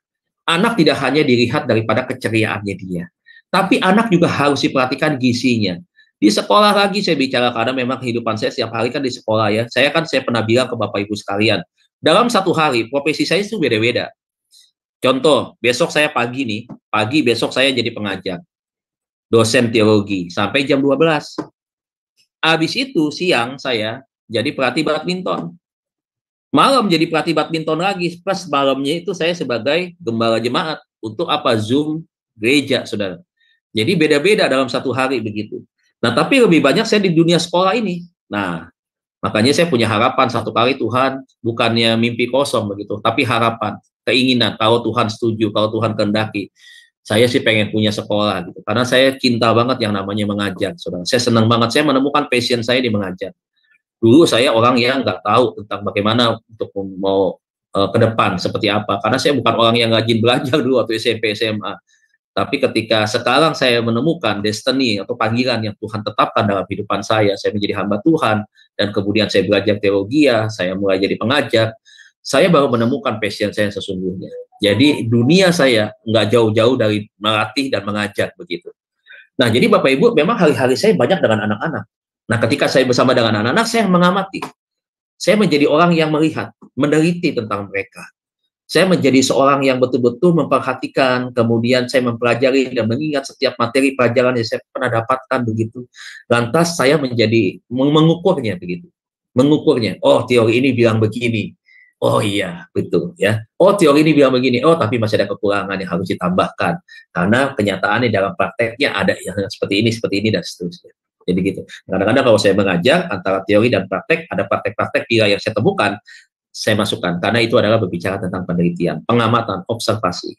Anak tidak hanya dilihat daripada keceriaannya dia, tapi anak juga harus diperhatikan gizinya. Di sekolah lagi saya bicara karena memang kehidupan saya setiap hari kan di sekolah ya. Saya pernah bilang ke Bapak Ibu sekalian, dalam 1 hari profesi saya itu beda-beda. Contoh, besok saya pagi besok saya jadi pengajar, dosen teologi sampai jam 12. Habis itu siang saya jadi pelatih badminton. Malam jadi pelatih badminton lagi, plus malamnya itu saya sebagai gembala jemaat untuk apa? Zoom gereja, saudara. Jadi beda-beda dalam 1 hari begitu. Nah, tapi lebih banyak saya di dunia sekolah ini. Nah, makanya saya punya harapan 1 kali Tuhan, bukannya mimpi kosong begitu, tapi harapan, keinginan, kalau Tuhan setuju, kalau Tuhan kehendaki. Saya sih pengen punya sekolah gitu, karena saya cinta banget yang namanya mengajar, saudara. Saya senang banget, saya menemukan passion saya di mengajar. Dulu saya orang yang nggak tahu tentang bagaimana untuk mau ke depan seperti apa, karena saya bukan orang yang rajin belajar dulu waktu SMP, SMA. Tapi ketika sekarang saya menemukan destiny atau panggilan yang Tuhan tetapkan dalam kehidupan saya menjadi hamba Tuhan, dan kemudian saya belajar teologi, saya mulai jadi pengajar, saya baru menemukan passion saya sesungguhnya. Jadi dunia saya nggak jauh-jauh dari melatih dan mengajar begitu. Nah, jadi Bapak Ibu, memang hari-hari saya banyak dengan anak-anak. Nah, ketika saya bersama dengan anak-anak, saya mengamati. Saya menjadi orang yang melihat, meneliti tentang mereka. Saya menjadi seorang yang betul-betul memperhatikan, kemudian saya mempelajari dan mengingat setiap materi pelajaran yang saya pernah dapatkan begitu. Lantas saya menjadi mengukurnya begitu. Mengukurnya, oh teori ini bilang begini. Oh iya, betul ya. Oh teori ini bilang begini. Oh tapi masih ada kekurangan yang harus ditambahkan. Karena kenyataannya dalam prakteknya ada yang seperti ini dan seterusnya. Jadi gitu. Kadang-kadang kalau saya mengajar antara teori dan praktek, ada praktek-praktek yang saya temukan, saya masukkan, karena itu adalah berbicara tentang penelitian, pengamatan, observasi.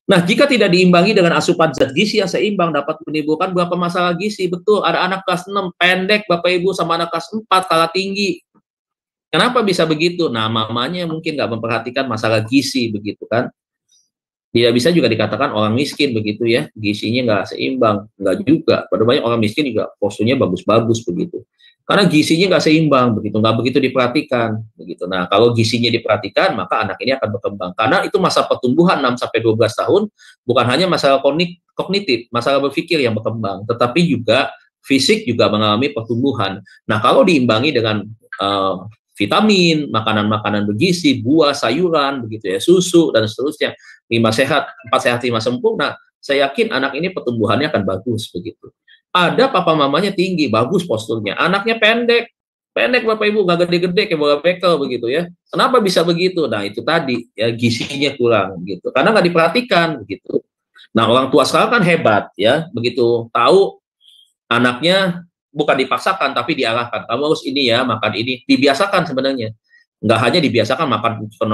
Nah, jika tidak diimbangi dengan asupan zat gizi yang seimbang dapat menimbulkan beberapa masalah gizi. Betul, ada anak kelas 6 pendek Bapak Ibu sama anak kelas 4 kalah tinggi. Kenapa bisa begitu? Nah, mamanya mungkin nggak memperhatikan masalah gizi begitu kan. Tidak bisa juga dikatakan orang miskin begitu ya, gizinya nggak seimbang, nggak juga. Pada banyak orang miskin juga posturnya bagus-bagus begitu. Karena gizinya nggak seimbang begitu, nggak begitu diperhatikan begitu. Nah, kalau gizinya diperhatikan, maka anak ini akan berkembang. Karena itu masa pertumbuhan 6-12 tahun, bukan hanya masalah kognitif, masalah berpikir yang berkembang, tetapi juga fisik juga mengalami pertumbuhan. Nah, kalau diimbangi dengan vitamin, makanan-makanan bergizi, buah, sayuran, begitu ya, susu dan seterusnya, 5 sehat, 4 sehat, 5 sempurna, saya yakin anak ini pertumbuhannya akan bagus begitu. Ada papa mamanya tinggi, bagus posturnya. Anaknya pendek, pendek Bapak Ibu, nggak gede-gede kayak bola bekel begitu ya. Kenapa bisa begitu? Nah itu tadi ya gizinya kurang gitu, karena nggak diperhatikan begitu. Nah orang tua sekarang kan hebat ya, begitu tahu anaknya bukan dipaksakan tapi diarahkan. Kamu harus ini ya, makan ini, dibiasakan sebenarnya. Nggak hanya dibiasakan makan chicken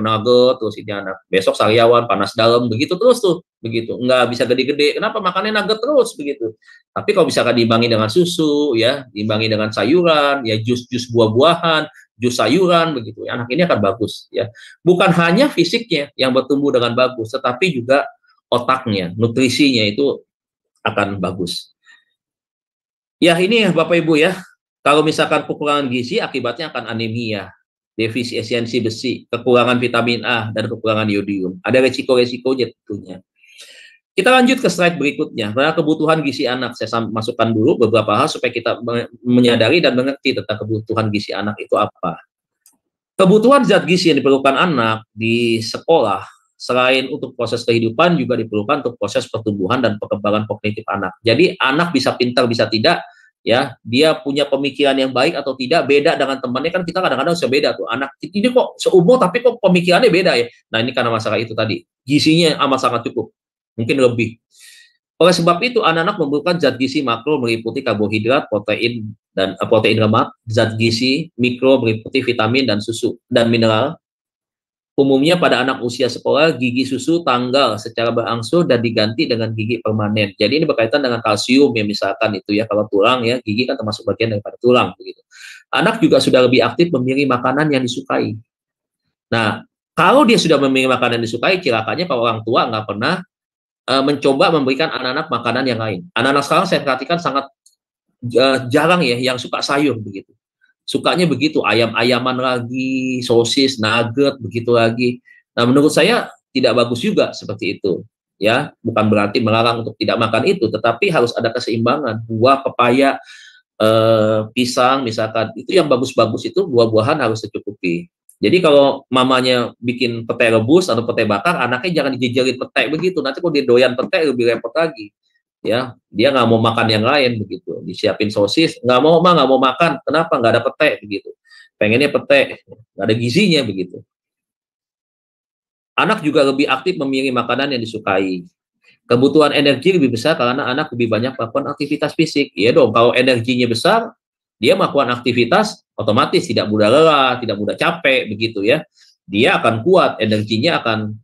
nugget, terus ini anak besok sariawan panas dalam begitu terus tuh begitu, nggak bisa gede-gede. Kenapa makannya nugget terus begitu? Tapi kalau misalkan diimbangi dengan susu ya, diimbangi dengan sayuran ya, jus buah-buahan, jus sayuran begitu, ya, anak ini akan bagus ya. Bukan hanya fisiknya yang bertumbuh dengan bagus, tetapi juga otaknya, nutrisinya itu akan bagus. Ya ini ya Bapak Ibu ya, kalau misalkan kekurangan gizi akibatnya akan anemia, defisiensi besi, kekurangan vitamin A, dan kekurangan yodium. Ada resiko-resikonya tentunya. Kita lanjut ke slide berikutnya. Karena kebutuhan gizi anak, saya masukkan dulu beberapa hal supaya kita menyadari dan mengerti tentang kebutuhan gizi anak itu apa. Kebutuhan zat gizi yang diperlukan anak di sekolah, selain untuk proses kehidupan, juga diperlukan untuk proses pertumbuhan dan perkembangan kognitif anak. Jadi anak bisa pintar, bisa tidak, ya dia punya pemikiran yang baik atau tidak, beda dengan temannya kan, kita kadang-kadang bisa beda tuh, anak ini kok seumur tapi kok pemikirannya beda ya. Nah ini karena masalah itu tadi, gizinya amat sangat cukup, mungkin lebih. Oleh sebab itu anak-anak membutuhkan zat gizi makro meliputi karbohidrat, protein dan protein lemak, zat gizi mikro meliputi vitamin dan susu dan mineral. Umumnya pada anak usia sekolah, gigi susu tanggal secara berangsur dan diganti dengan gigi permanen. Jadi ini berkaitan dengan kalsium ya, misalkan itu ya, kalau tulang ya, gigi kan termasuk bagian daripada tulang begitu. Anak juga sudah lebih aktif memilih makanan yang disukai. Nah, kalau dia sudah memilih makanan yang disukai, celakanya kalau orang tua nggak pernah mencoba memberikan anak-anak makanan yang lain. Anak-anak sekarang saya perhatikan sangat jarang ya yang suka sayur begitu. Sukanya begitu, ayam-ayaman lagi, sosis, nugget, begitu lagi. Nah, menurut saya tidak bagus juga seperti itu. Ya, bukan berarti melarang untuk tidak makan itu, tetapi harus ada keseimbangan. Buah, pepaya, pisang, misalkan, itu yang bagus-bagus itu buah-buahan harus tercukupi. Jadi kalau mamanya bikin pete rebus atau pete bakar, anaknya jangan dijejelin pete begitu. Nanti kalau dia doyan pete lebih repot lagi. Ya, dia nggak mau makan yang lain begitu, disiapin sosis, nggak mau makan, kenapa? Nggak ada pete begitu, pengennya pete, nggak ada gizinya begitu. Anak juga lebih aktif memilih makanan yang disukai. Kebutuhan energi lebih besar karena anak lebih banyak melakukan aktivitas fisik. Iya dong, kalau energinya besar, dia melakukan aktivitas, otomatis tidak mudah lelah, tidak mudah capek begitu ya. Dia akan kuat, energinya akan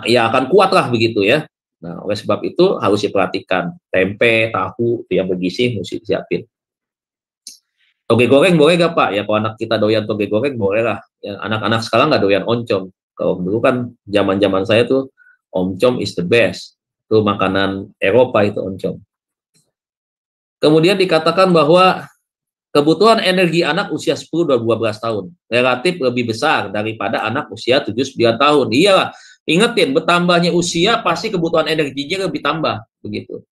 ya akan kuat lah begitu ya. Nah, oleh sebab itu harus diperhatikan. Tempe, tahu, itu yang bergizi mesti disiapin. Toge goreng boleh gak Pak? Ya kalau anak kita doyan toge goreng boleh lah. Ya, anak-anak sekarang nggak doyan oncom. Kalau dulu kan zaman-zaman saya tuh oncom is the best. Itu makanan Eropa itu oncom. Kemudian dikatakan bahwa kebutuhan energi anak usia 10-12 tahun relatif lebih besar daripada anak usia 7-9 tahun. Iyalah. Ingetin, bertambahnya usia pasti kebutuhan energinya lebih tambah, begitu.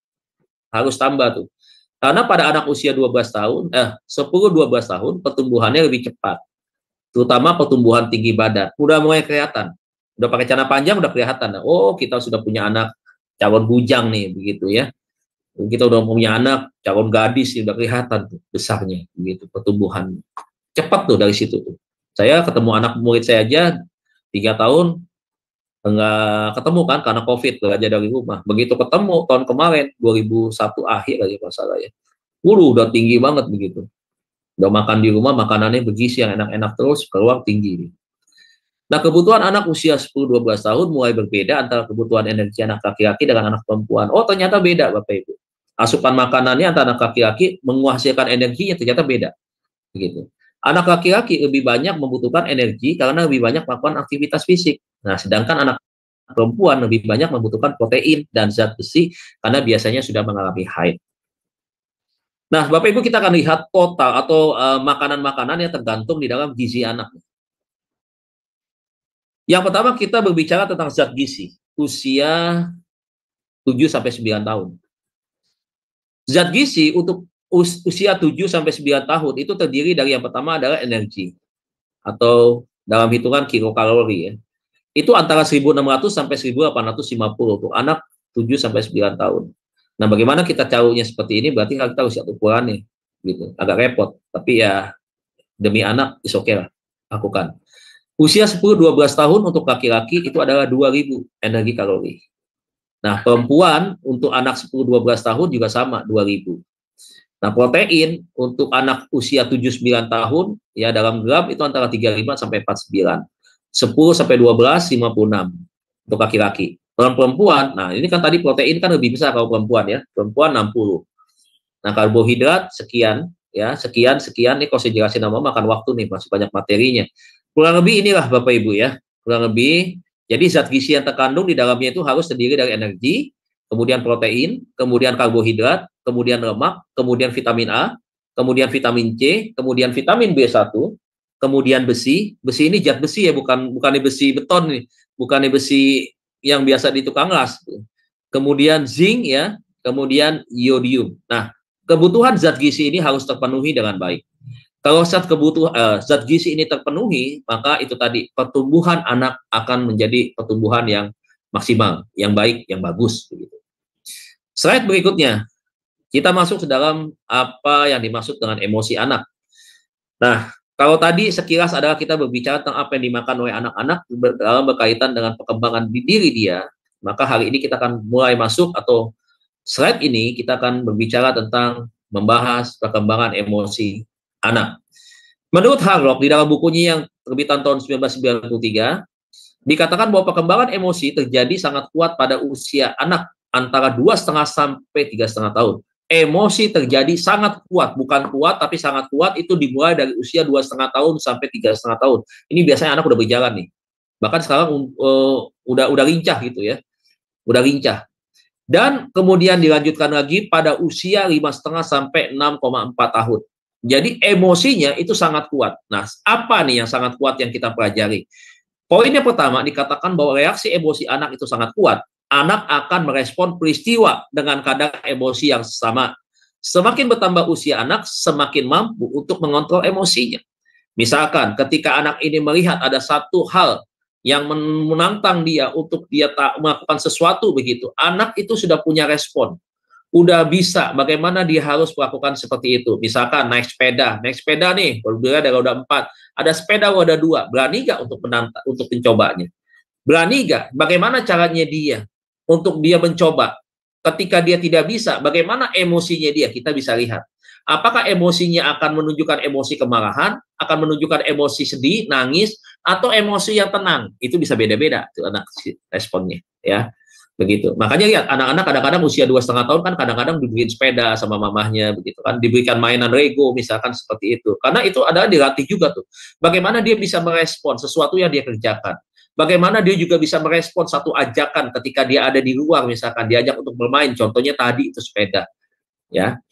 Harus tambah tuh. Karena pada anak usia 10-12 tahun, pertumbuhannya lebih cepat. Terutama pertumbuhan tinggi badan. Udah mulai kelihatan. Udah pakai celana panjang, udah kelihatan. Oh, kita sudah punya anak calon bujang nih, begitu ya. Kita udah punya anak calon gadis, udah kelihatan tuh besarnya, begitu, pertumbuhan. Cepat tuh dari situ tuh. Saya ketemu anak murid saya aja, 3 tahun, nggak ketemu kan karena COVID, belajar dari rumah. Begitu ketemu tahun kemarin 2001 akhir aja masalah ya, udah tinggi banget begitu. Udah makan di rumah, makanannya bergizi yang enak-enak terus, keluar tinggi. Nah, kebutuhan anak usia 10-12 tahun mulai berbeda antara kebutuhan energi anak laki-laki dengan anak perempuan. Oh, ternyata beda Bapak Ibu. Asupan makanannya antara anak laki-laki menghasilkan energinya ternyata beda. Begitu. Anak laki-laki lebih banyak membutuhkan energi karena lebih banyak melakukan aktivitas fisik. Nah, sedangkan anak perempuan lebih banyak membutuhkan protein dan zat besi karena biasanya sudah mengalami haid. Nah, Bapak Ibu, kita akan lihat total atau makanan-makanan yang tergantung di dalam gizi anak. Yang pertama kita berbicara tentang zat gizi usia 7-9 tahun. Zat gizi untuk usia 7-9 tahun itu terdiri dari yang pertama adalah energi atau dalam hitungan kilokalori ya. Itu antara 1600 sampai 1850 untuk anak 7 sampai 9 tahun. Nah, bagaimana kita tahunya seperti ini? Berarti kita harus lihat ukurannya, gitu. Agak repot, tapi ya demi anak, is oke lah, lakukan. Usia 10-12 tahun untuk laki-laki itu adalah 2000 energi kalori. Nah, perempuan untuk anak 10-12 tahun juga sama, 2000. Nah, protein untuk anak usia 7-9 tahun, ya dalam gram itu antara 35 sampai 49. 10 sampai 12, 56 untuk laki-laki. Perempuan, nah ini kan tadi protein kan lebih besar kalau perempuan ya, perempuan 60. Nah, karbohidrat sekian, ya sekian, ini kalau saya jelasin nama makan waktu nih, masih banyak materinya. Kurang lebih inilah Bapak Ibu ya, kurang lebih. Jadi zat gizi yang terkandung di dalamnya itu harus terdiri dari energi, kemudian protein, kemudian karbohidrat, kemudian lemak, kemudian vitamin A, kemudian vitamin C, kemudian vitamin B1, kemudian besi. Besi ini zat besi ya, bukannya besi beton nih, bukannya besi yang biasa di tukang las. Kemudian zinc ya, kemudian iodium. Nah, kebutuhan zat gizi ini harus terpenuhi dengan baik. Kalau zat gizi ini terpenuhi, maka itu tadi pertumbuhan anak akan menjadi pertumbuhan yang maksimal, yang baik, yang bagus. Begitu. Slide berikutnya, kita masuk ke dalam apa yang dimaksud dengan emosi anak. Nah, kalau tadi sekilas adalah kita berbicara tentang apa yang dimakan oleh anak-anak dalam berkaitan dengan perkembangan di diri dia, maka hari ini kita akan mulai masuk atau slide ini kita akan berbicara tentang membahas perkembangan emosi anak. Menurut Harlock di dalam bukunya yang terbitan tahun 1993, dikatakan bahwa perkembangan emosi terjadi sangat kuat pada usia anak antara 2,5 sampai 3,5 tahun. Emosi terjadi sangat kuat, bukan kuat tapi sangat kuat, itu dimulai dari usia 2,5 tahun sampai 3,5 tahun. Ini biasanya anak udah berjalan nih. Bahkan sekarang udah lincah gitu ya. Udah lincah. Dan kemudian dilanjutkan lagi pada usia 5,5 sampai 6,4 tahun. Jadi emosinya itu sangat kuat. Nah, apa nih yang sangat kuat yang kita pelajari? Poin yang pertama dikatakan bahwa reaksi emosi anak itu sangat kuat. Anak akan merespon peristiwa dengan kadar emosi yang sama. Semakin bertambah usia anak, semakin mampu untuk mengontrol emosinya. Misalkan ketika anak ini melihat ada satu hal yang menantang dia untuk dia melakukan sesuatu begitu, anak itu sudah punya respon. Udah bisa bagaimana dia harus melakukan seperti itu. Misalkan naik sepeda nih, berbeda dari roda 4, ada sepeda roda 2, berani nggak untuk mencobanya? Berani nggak? Bagaimana caranya dia untuk dia mencoba? Ketika dia tidak bisa, bagaimana emosinya dia? Kita bisa lihat. Apakah emosinya akan menunjukkan emosi kemarahan, akan menunjukkan emosi sedih, nangis, atau emosi yang tenang? Itu bisa beda-beda tuh anak responnya, ya. Begitu. Makanya lihat anak-anak kadang-kadang usia 2,5 tahun kan kadang-kadang dibeliin sepeda sama mamahnya begitu kan, diberikan mainan Lego misalkan seperti itu. Karena itu adalah dilatih juga tuh. Bagaimana dia bisa merespon sesuatu yang dia kerjakan. Bagaimana dia juga bisa merespon satu ajakan ketika dia ada di luar misalkan diajak untuk bermain, contohnya tadi itu sepeda. Ya.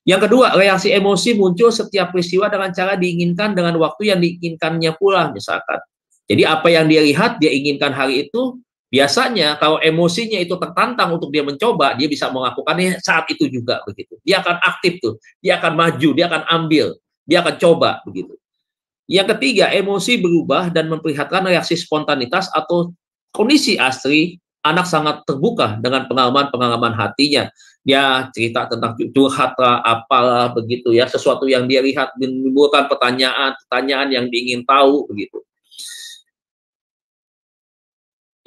Yang kedua, reaksi emosi muncul setiap peristiwa dengan cara diinginkan dengan waktu yang diinginkannya pula misalkan. Jadi apa yang dia lihat, dia inginkan hari itu. Biasanya kalau emosinya itu tertantang untuk dia mencoba, dia bisa melakukannya saat itu juga begitu. Dia akan aktif tuh, dia akan maju, dia akan ambil, dia akan coba begitu. Yang ketiga, emosi berubah dan memperlihatkan reaksi spontanitas atau kondisi asli. Anak sangat terbuka dengan pengalaman-pengalaman hatinya. Dia cerita tentang curhat lah, apalah begitu ya, sesuatu yang dia lihat menimbulkan pertanyaan yang diingin tahu begitu.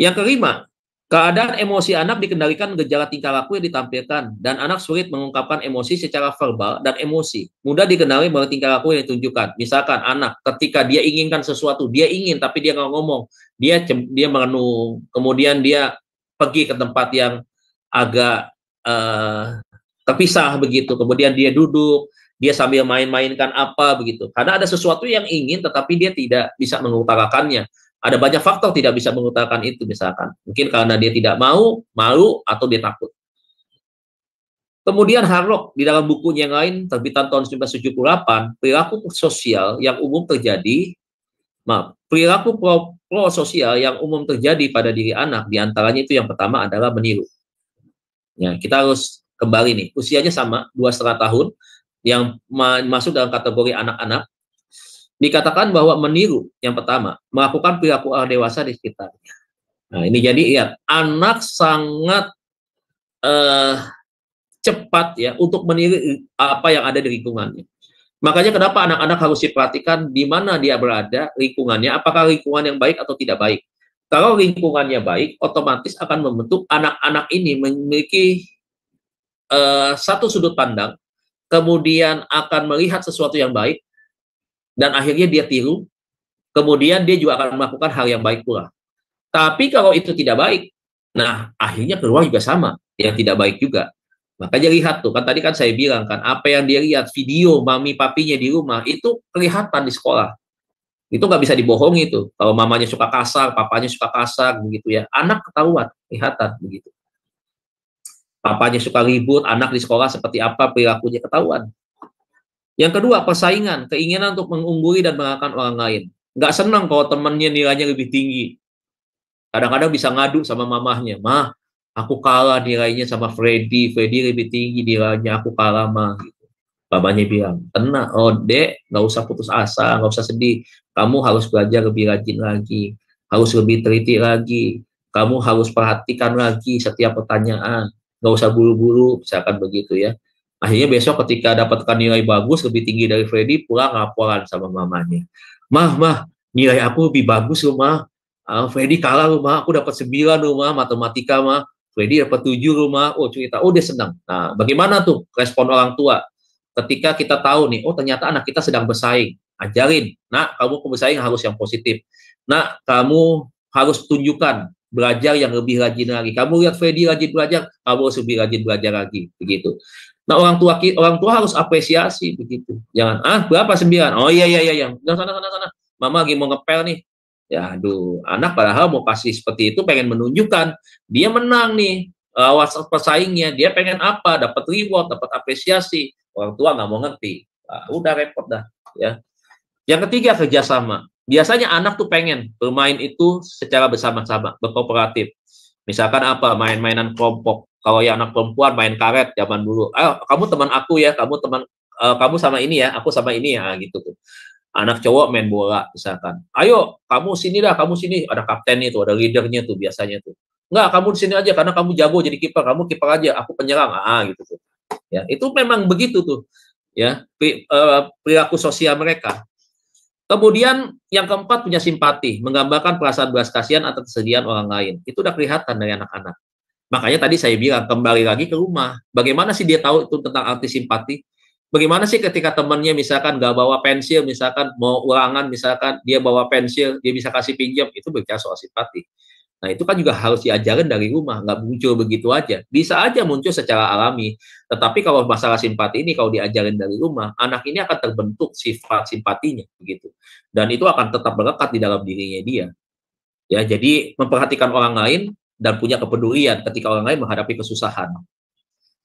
Yang kelima, keadaan emosi anak dikendalikan gejala tingkah laku yang ditampilkan dan anak sulit mengungkapkan emosi secara verbal dan emosi. Mudah dikenali melalui tingkah laku yang ditunjukkan. Misalkan anak ketika dia inginkan sesuatu, dia ingin tapi dia nggak ngomong, dia merenung, kemudian dia pergi ke tempat yang agak terpisah begitu, kemudian dia duduk, dia sambil main-mainkan apa begitu. Karena ada sesuatu yang ingin tetapi dia tidak bisa mengutarakannya. Ada banyak faktor tidak bisa mengutarakan itu misalkan. Mungkin karena dia tidak mau, malu, atau dia takut. Kemudian Harlock di dalam bukunya yang lain, terbitan tahun 1978, perilaku sosial yang umum terjadi, perilaku prososial yang umum terjadi pada diri anak, diantaranya itu yang pertama adalah meniru. Ya, kita harus kembali nih, usianya sama, 2,5 tahun, yang masuk dalam kategori anak-anak. Dikatakan bahwa meniru yang pertama, melakukan perilaku orang dewasa di sekitarnya. Nah, ini jadi lihat, anak sangat cepat ya untuk meniru apa yang ada di lingkungannya. Makanya kenapa anak-anak harus diperhatikan di mana dia berada, lingkungannya, apakah lingkungan yang baik atau tidak baik. Kalau lingkungannya baik, otomatis akan membentuk anak-anak ini memiliki satu sudut pandang, kemudian akan melihat sesuatu yang baik, dan akhirnya dia tiru, kemudian dia juga akan melakukan hal yang baik pula. Tapi kalau itu tidak baik, nah akhirnya keluar juga sama, yang tidak baik juga. Makanya lihat tuh, kan tadi kan saya bilang kan, apa yang dia lihat, video mami papinya di rumah, itu kelihatan di sekolah. Itu nggak bisa dibohongi tuh. Kalau mamanya suka kasar, papanya suka kasar, begitu ya. Anak ketahuan, kelihatan begitu. Papanya suka ribut, anak di sekolah seperti apa, perilakunya ketahuan. Yang kedua, persaingan, keinginan untuk mengungguli dan mengalahkan orang lain. Nggak senang kalau temannya nilainya lebih tinggi. Kadang-kadang bisa ngadu sama mamahnya, mah, aku kalah nilainya sama Freddy lebih tinggi nilainya, aku kalah mah. Gitu. Babanya bilang, tenang, oh dek, nggak usah putus asa, nggak usah sedih. Kamu harus belajar lebih rajin lagi, harus lebih teliti lagi. Kamu harus perhatikan lagi setiap pertanyaan, nggak usah buru-buru, misalkan begitu ya. Akhirnya besok ketika dapatkan nilai bagus, lebih tinggi dari Freddy, pulang laporan sama mamanya. Mah, nilai aku lebih bagus loh, mah. Freddy kalah rumah, aku dapat 9 rumah, matematika mah, Freddy dapat 7 rumah, oh cerita, oh dia senang. Nah, bagaimana tuh respon orang tua? Ketika kita tahu nih, oh ternyata anak kita sedang bersaing, ajarin, nah kamu bersaing harus yang positif. Nah, kamu harus tunjukkan belajar yang lebih rajin lagi. Kamu lihat Freddy rajin belajar, kamu harus lebih rajin belajar lagi, begitu. Nah, orang tua harus apresiasi begitu. Jangan, berapa 9? Oh iya, sana. Mama lagi mau ngepel nih. Ya, aduh, anak padahal mau kasih seperti itu pengen menunjukkan dia menang nih, pesaingnya, dia pengen apa, dapat reward, dapat apresiasi, orang tua nggak mau ngerti, udah repot dah, ya. Yang ketiga, kerjasama. Biasanya anak tuh pengen bermain itu secara bersama-sama, berkooperatif. Misalkan apa, main-mainan kelompok. Kalau yang anak perempuan main karet zaman dulu, kamu teman aku ya, kamu sama ini ya, aku sama ini ya, gitu tuh. Anak cowok main bola misalkan, ayo kamu sini dah, kamu sini, ada kaptennya tuh, ada leadernya tuh biasanya tuh. Enggak, kamu di sini aja karena kamu jago jadi kiper, kamu kiper aja, aku penyerang, gitu tuh. Ya, itu memang begitu tuh, ya, perilaku sosial mereka. Kemudian yang keempat, punya simpati, menggambarkan perasaan belas kasihan atas kesedihan orang lain. Itu udah kelihatan dari anak-anak. Makanya tadi saya bilang, kembali lagi ke rumah. Bagaimana sih dia tahu itu tentang arti simpati? Bagaimana sih ketika temannya misalkan nggak bawa pensil, misalkan mau ulangan, misalkan dia bawa pensil, dia bisa kasih pinjam, itu berbicara soal simpati. Nah, itu kan juga harus diajarin dari rumah, nggak muncul begitu aja. Bisa aja muncul secara alami, tetapi kalau masalah simpati ini, kalau diajarin dari rumah, anak ini akan terbentuk sifat simpatinya, begitu. Dan itu akan tetap melekat di dalam dirinya dia. Ya, jadi memperhatikan orang lain dan punya kepedulian ketika orang lain menghadapi kesusahan.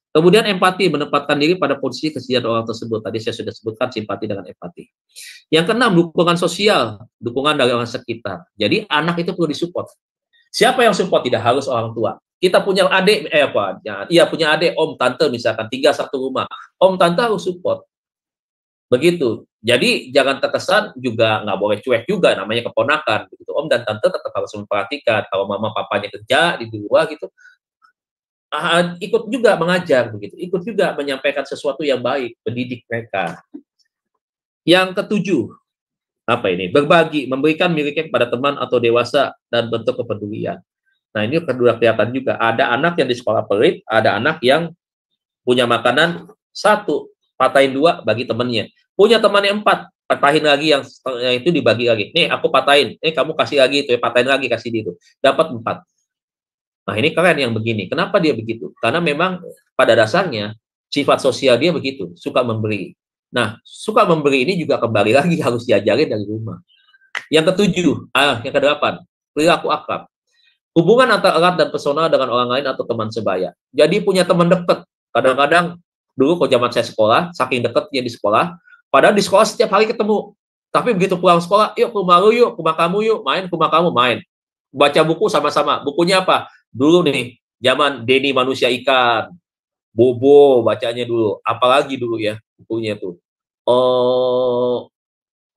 Kemudian empati, menempatkan diri pada posisi kesedihan orang tersebut. Tadi saya sudah sebutkan simpati dengan empati. Yang keenam, dukungan sosial, dukungan dari orang sekitar. Jadi anak itu perlu disupport. Siapa yang support? Tidak harus orang tua. Kita punya adik, punya adik, om, tante misalkan, 3 satu rumah. Om, tante harus support. Begitu. Jadi jangan terkesan juga nggak boleh cuek juga, namanya keponakan. Begitu. Om dan tante tetap harus memperhatikan. Kalau mama papanya kerja di luar gitu, ikut juga mengajar begitu, ikut juga menyampaikan sesuatu yang baik, mendidik mereka. Yang ketujuh, apa ini? Berbagi, memberikan miliknya kepada teman atau dewasa dan bentuk kepedulian. Nah, ini kedua kelihatan juga. Ada anak yang di sekolah pelit, ada anak yang punya makanan 1, patahin 2 bagi temannya. Punya temannya 4, patahin lagi yang itu dibagi lagi. Nih, aku patahin. Kamu kasih lagi itu, patahin lagi, kasih di itu. Dapat 4. Nah, ini keren yang begini. Kenapa dia begitu? Karena memang pada dasarnya sifat sosial dia begitu, suka memberi. Nah, suka memberi ini juga kembali lagi harus diajarin dari rumah. Yang ketujuh, yang kedelapan, perilaku akrab. Hubungan antara erat dan personal dengan orang lain atau teman sebaya. Jadi punya teman dekat. Kadang-kadang dulu kalau zaman saya sekolah, saking dekatnya di sekolah, padahal di sekolah setiap hari ketemu. Tapi begitu pulang sekolah, yuk ke rumah lu yuk, ke rumah kamu yuk, main ke rumah kamu, main. Baca buku sama-sama. Bukunya apa? Dulu nih, zaman Denny Manusia Ikan, Bobo bacanya dulu. Apalagi dulu ya bukunya tuh. Oh,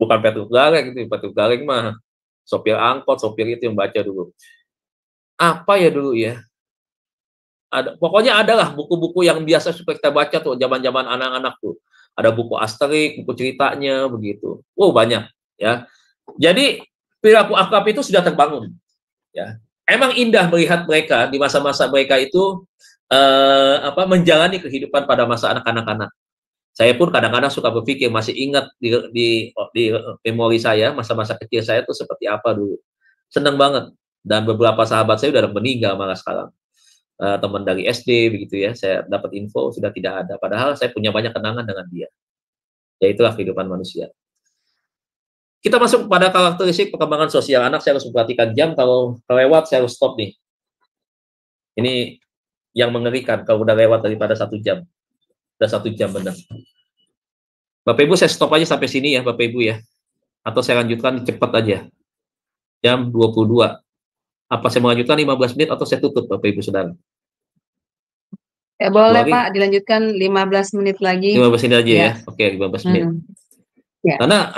bukan Petruk Gareng itu. Petruk Gareng mah sopir angkot, sopir itu yang baca dulu. Apa ya dulu ya? pokoknya adalah buku-buku yang biasa suka kita baca tuh zaman-zaman anak-anak tuh. Ada buku Asterix, buku ceritanya begitu. Wow, banyak ya. Jadi perilaku akrab itu sudah terbangun ya. Emang indah melihat mereka di masa-masa mereka itu menjalani kehidupan pada masa anak-anak. Saya pun kadang-kadang suka berpikir, masih ingat di memori saya masa-masa kecil saya itu seperti apa dulu. Senang banget. Dan beberapa sahabat saya udah meninggal malah sekarang. Teman dari SD begitu ya, saya dapat info sudah tidak ada, padahal saya punya banyak kenangan dengan dia. Ya itulah kehidupan manusia. Kita masuk pada karakteristik perkembangan sosial anak. Saya harus memperhatikan jam, kalau kelewat saya harus stop nih. Ini yang mengerikan kalau udah lewat daripada 1 jam. Udah 1 jam benar. Bapak Ibu, saya stop aja sampai sini ya Bapak Ibu ya, atau saya lanjutkan cepat aja. Jam 22. Apa saya melanjutkan 15 menit atau saya tutup Bapak Ibu Saudara? Ya boleh Pak, dilanjutkan 15 menit lagi. 15 menit aja ya. Oke, 15 menit. Ya. Karena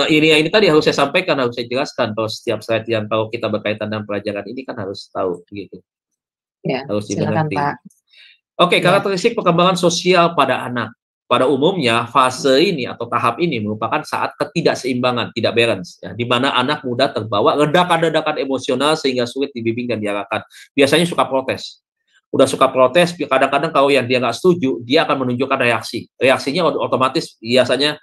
ini tadi harus saya sampaikan, harus saya jelaskan kalau setiap slide yang kalau kita berkaitan dengan pelajaran ini kan harus tahu gitu. Ya, harus silakan Pak. Oke, karakteristik perkembangan sosial pada anak. Pada umumnya, fase ini atau tahap ini merupakan saat ketidakseimbangan, tidak balance, ya, di mana anak muda terbawa ledakan-ledakan emosional sehingga sulit dibimbing dan diarahkan. Biasanya suka protes. Udah suka protes, kadang-kadang kalau yang dia nggak setuju, dia akan menunjukkan reaksi. Reaksinya otomatis biasanya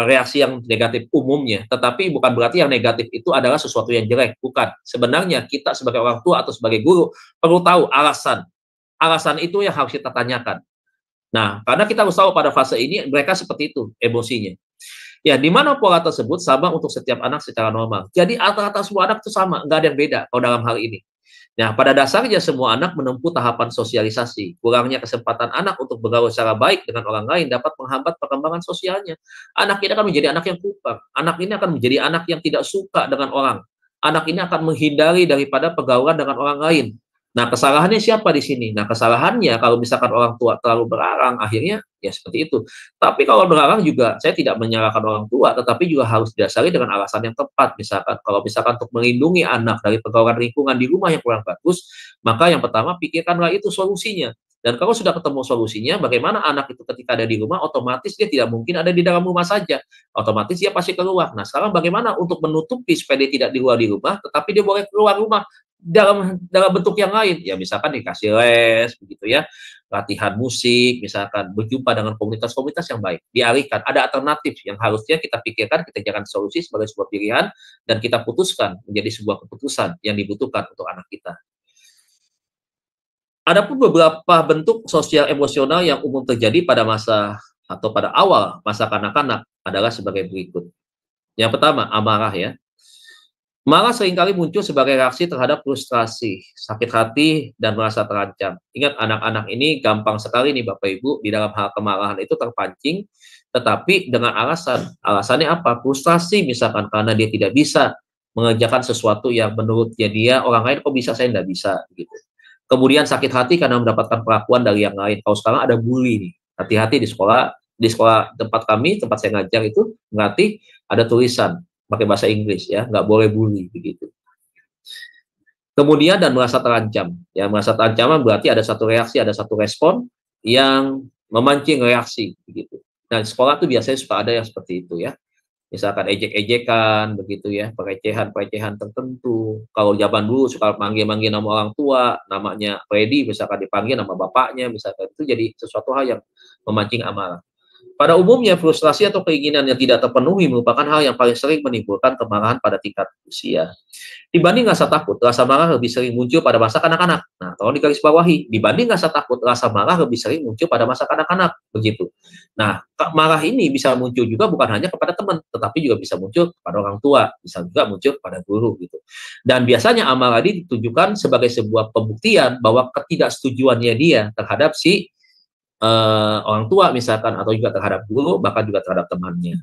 reaksi yang negatif umumnya, tetapi bukan berarti yang negatif itu adalah sesuatu yang jelek. Bukan. Sebenarnya kita sebagai orang tua atau sebagai guru perlu tahu alasan. Alasan itu yang harus kita tanyakan. Nah, karena kita harus tahu pada fase ini mereka seperti itu emosinya. Ya, di mana pola tersebut sama untuk setiap anak secara normal. Jadi rata-rata semua anak itu sama, nggak ada yang beda kalau dalam hal ini. Nah, pada dasarnya semua anak menempuh tahapan sosialisasi. Kurangnya kesempatan anak untuk bergaul secara baik dengan orang lain dapat menghambat perkembangan sosialnya. Anak ini akan menjadi anak yang kupar. Anak ini akan menjadi anak yang tidak suka dengan orang. Anak ini akan menghindari daripada pergaulan dengan orang lain. Nah, kesalahannya siapa di sini? Nah, kesalahannya kalau misalkan orang tua terlalu berlarang, akhirnya ya seperti itu. Tapi kalau berlarang juga, saya tidak menyalahkan orang tua, tetapi juga harus didasari dengan alasan yang tepat. Misalkan, kalau misalkan untuk melindungi anak dari pergaulan lingkungan di rumah yang kurang bagus, maka yang pertama pikirkanlah itu solusinya. Dan kalau sudah ketemu solusinya, bagaimana anak itu ketika ada di rumah, otomatis dia tidak mungkin ada di dalam rumah saja. Otomatis dia pasti keluar. Nah, sekarang bagaimana untuk menutupi supaya dia tidak di rumah, tetapi dia boleh keluar rumah dalam bentuk yang lain, ya misalkan dikasih les begitu ya, latihan musik, misalkan berjumpa dengan komunitas-komunitas yang baik, dialihkan, ada alternatif yang harusnya kita pikirkan, kita jadikan solusi sebagai sebuah pilihan dan kita putuskan menjadi sebuah keputusan yang dibutuhkan untuk anak kita. Adapun beberapa bentuk sosial emosional yang umum terjadi pada masa atau pada awal masa kanak-kanak adalah sebagai berikut. Yang pertama, amarah ya. Malah seringkali muncul sebagai reaksi terhadap frustrasi, sakit hati, dan merasa terancam. Ingat, anak-anak ini gampang sekali nih Bapak Ibu, di dalam hal kemarahan itu terpancing, tetapi dengan alasan. Alasannya apa? Frustrasi misalkan karena dia tidak bisa mengerjakan sesuatu yang menurutnya dia, orang lain kok bisa, saya tidak bisa. Gitu. Kemudian sakit hati karena mendapatkan perlakuan dari yang lain. Kalau sekarang ada bully nih, hati-hati di sekolah tempat kami, tempat saya ngajar itu, berarti ada tulisan pakai bahasa Inggris ya, nggak boleh bully begitu. Kemudian dan merasa terancam, ya merasa terancam berarti ada satu reaksi, ada satu respon yang memancing reaksi begitu. Nah, di sekolah tuh biasanya suka ada yang seperti itu ya, misalkan ejek-ejekan begitu ya, pelecehan tertentu. Kalau zaman dulu suka manggil-manggil nama orang tua, namanya Freddy, misalkan dipanggil nama bapaknya, misalkan itu jadi sesuatu hal yang memancing amarah. Pada umumnya, frustrasi atau keinginan yang tidak terpenuhi merupakan hal yang paling sering menimbulkan kemarahan pada tingkat usia. Dibanding rasa takut, rasa marah lebih sering muncul pada masa kanak-kanak. Nah, tolong digarisbawahi, dibanding rasa takut, rasa marah lebih sering muncul pada masa kanak-kanak. Begitu. Nah, marah ini bisa muncul juga bukan hanya kepada teman, tetapi juga bisa muncul kepada orang tua, bisa juga muncul kepada guru. Gitu. Dan biasanya amarah ini ditujukan sebagai sebuah pembuktian bahwa ketidaksetujuannya dia terhadap si orang tua misalkan, atau juga terhadap guru, bahkan juga terhadap temannya.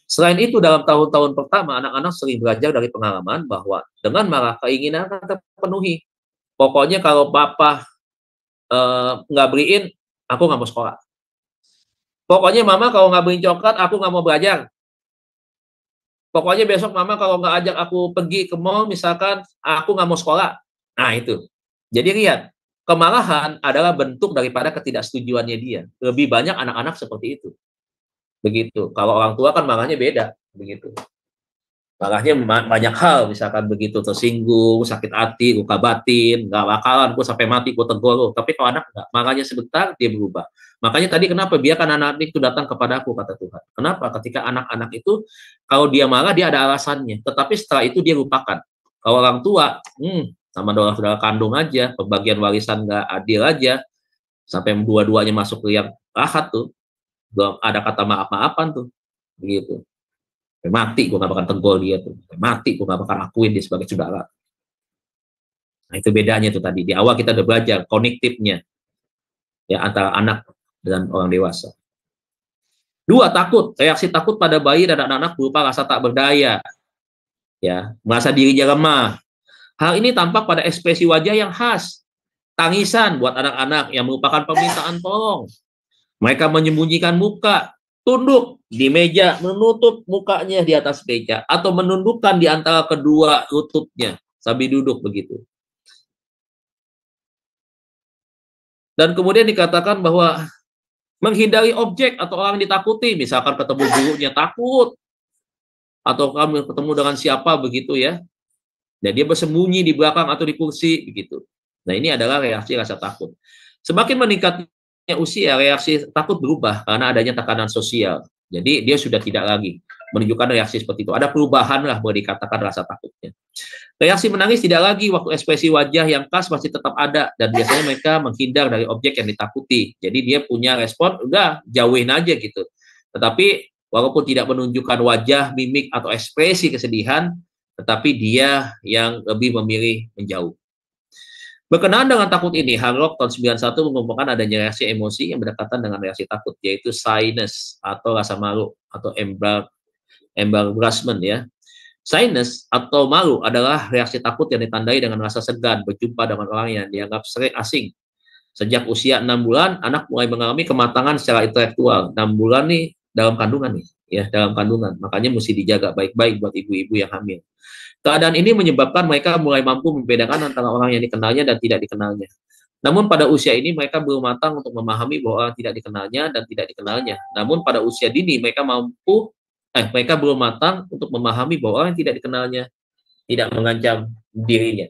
Selain itu, dalam tahun-tahun pertama, anak-anak sering belajar dari pengalaman bahwa dengan marah keinginan akan terpenuhi. Pokoknya kalau papa nggak beliin, aku nggak mau sekolah. Pokoknya mama kalau nggak beliin coklat, aku nggak mau belajar. Pokoknya besok mama kalau nggak ajak aku pergi ke mall, misalkan, aku nggak mau sekolah. Nah itu. Jadi lihat, kemarahan adalah bentuk daripada ketidaksetujuannya dia. Lebih banyak anak-anak seperti itu. Begitu. Kalau orang tua kan marahnya beda, begitu. Marahnya banyak hal, misalkan begitu, tersinggung, sakit hati, luka batin, nggak bakalan gue sampai mati gue tegur lo. Tapi kalau anak nggak, marahnya sebentar dia berubah. Makanya tadi kenapa biarkan anak itu datang kepadaku, kata Tuhan. Kenapa? Ketika anak-anak itu kalau dia marah dia ada alasannya, tetapi setelah itu dia lupakan. Kalau orang tua, sama saudara kandung aja, pembagian warisan nggak adil aja, sampai dua-duanya masuk ke yang lahat tuh, belum ada kata maaf-maafan tuh, begitu. Mati gue gak bakal tegur dia tuh, mati gue gak bakal akuin dia sebagai saudara. Nah itu bedanya tuh tadi, di awal kita udah belajar konektifnya ya antara anak dan orang dewasa. 2, takut. Reaksi takut pada bayi dan anak-anak berupa rasa tak berdaya, ya, merasa dirinya lemah. Hal ini tampak pada ekspresi wajah yang khas, tangisan buat anak-anak yang merupakan permintaan tolong. Mereka menyembunyikan muka, tunduk di meja, menutup mukanya di atas meja, atau menundukkan di antara kedua lututnya sambil duduk begitu. Dan kemudian dikatakan bahwa menghindari objek atau orang ditakuti, misalkan ketemu gurunya takut, atau kamu ketemu dengan siapa begitu ya, dan dia bersembunyi di belakang atau di kursi begitu. Nah ini adalah reaksi rasa takut. Semakin meningkatnya usia, reaksi takut berubah karena adanya tekanan sosial. Jadi dia sudah tidak lagi menunjukkan reaksi seperti itu. Ada perubahan lah boleh dikatakan rasa takutnya. Reaksi menangis tidak lagi, waktu ekspresi wajah yang khas masih tetap ada, dan biasanya mereka menghindar dari objek yang ditakuti. Jadi dia punya respon, udah jauhin aja gitu. Tetapi walaupun tidak menunjukkan wajah, mimik atau ekspresi kesedihan, tetapi dia yang lebih memilih menjauh. Berkenaan dengan takut ini, Harlock tahun 91 mengumumkan adanya reaksi emosi yang berdekatan dengan reaksi takut, yaitu shyness atau rasa malu atau embarrassment ya. Shyness atau malu adalah reaksi takut yang ditandai dengan rasa segan berjumpa dengan orang yang dianggap sering asing. Sejak usia 6 bulan, anak mulai mengalami kematangan secara intelektual. 6 bulan nih dalam kandungan nih, ya dalam kandungan. Makanya mesti dijaga baik-baik buat ibu-ibu yang hamil. Keadaan ini menyebabkan mereka mulai mampu membedakan antara orang yang dikenalnya dan tidak dikenalnya. Namun pada usia ini mereka belum matang untuk memahami bahwa orang tidak dikenalnya dan tidak dikenalnya. Namun pada usia dini mereka belum matang untuk memahami bahwa orang yang tidak dikenalnya tidak mengancam dirinya.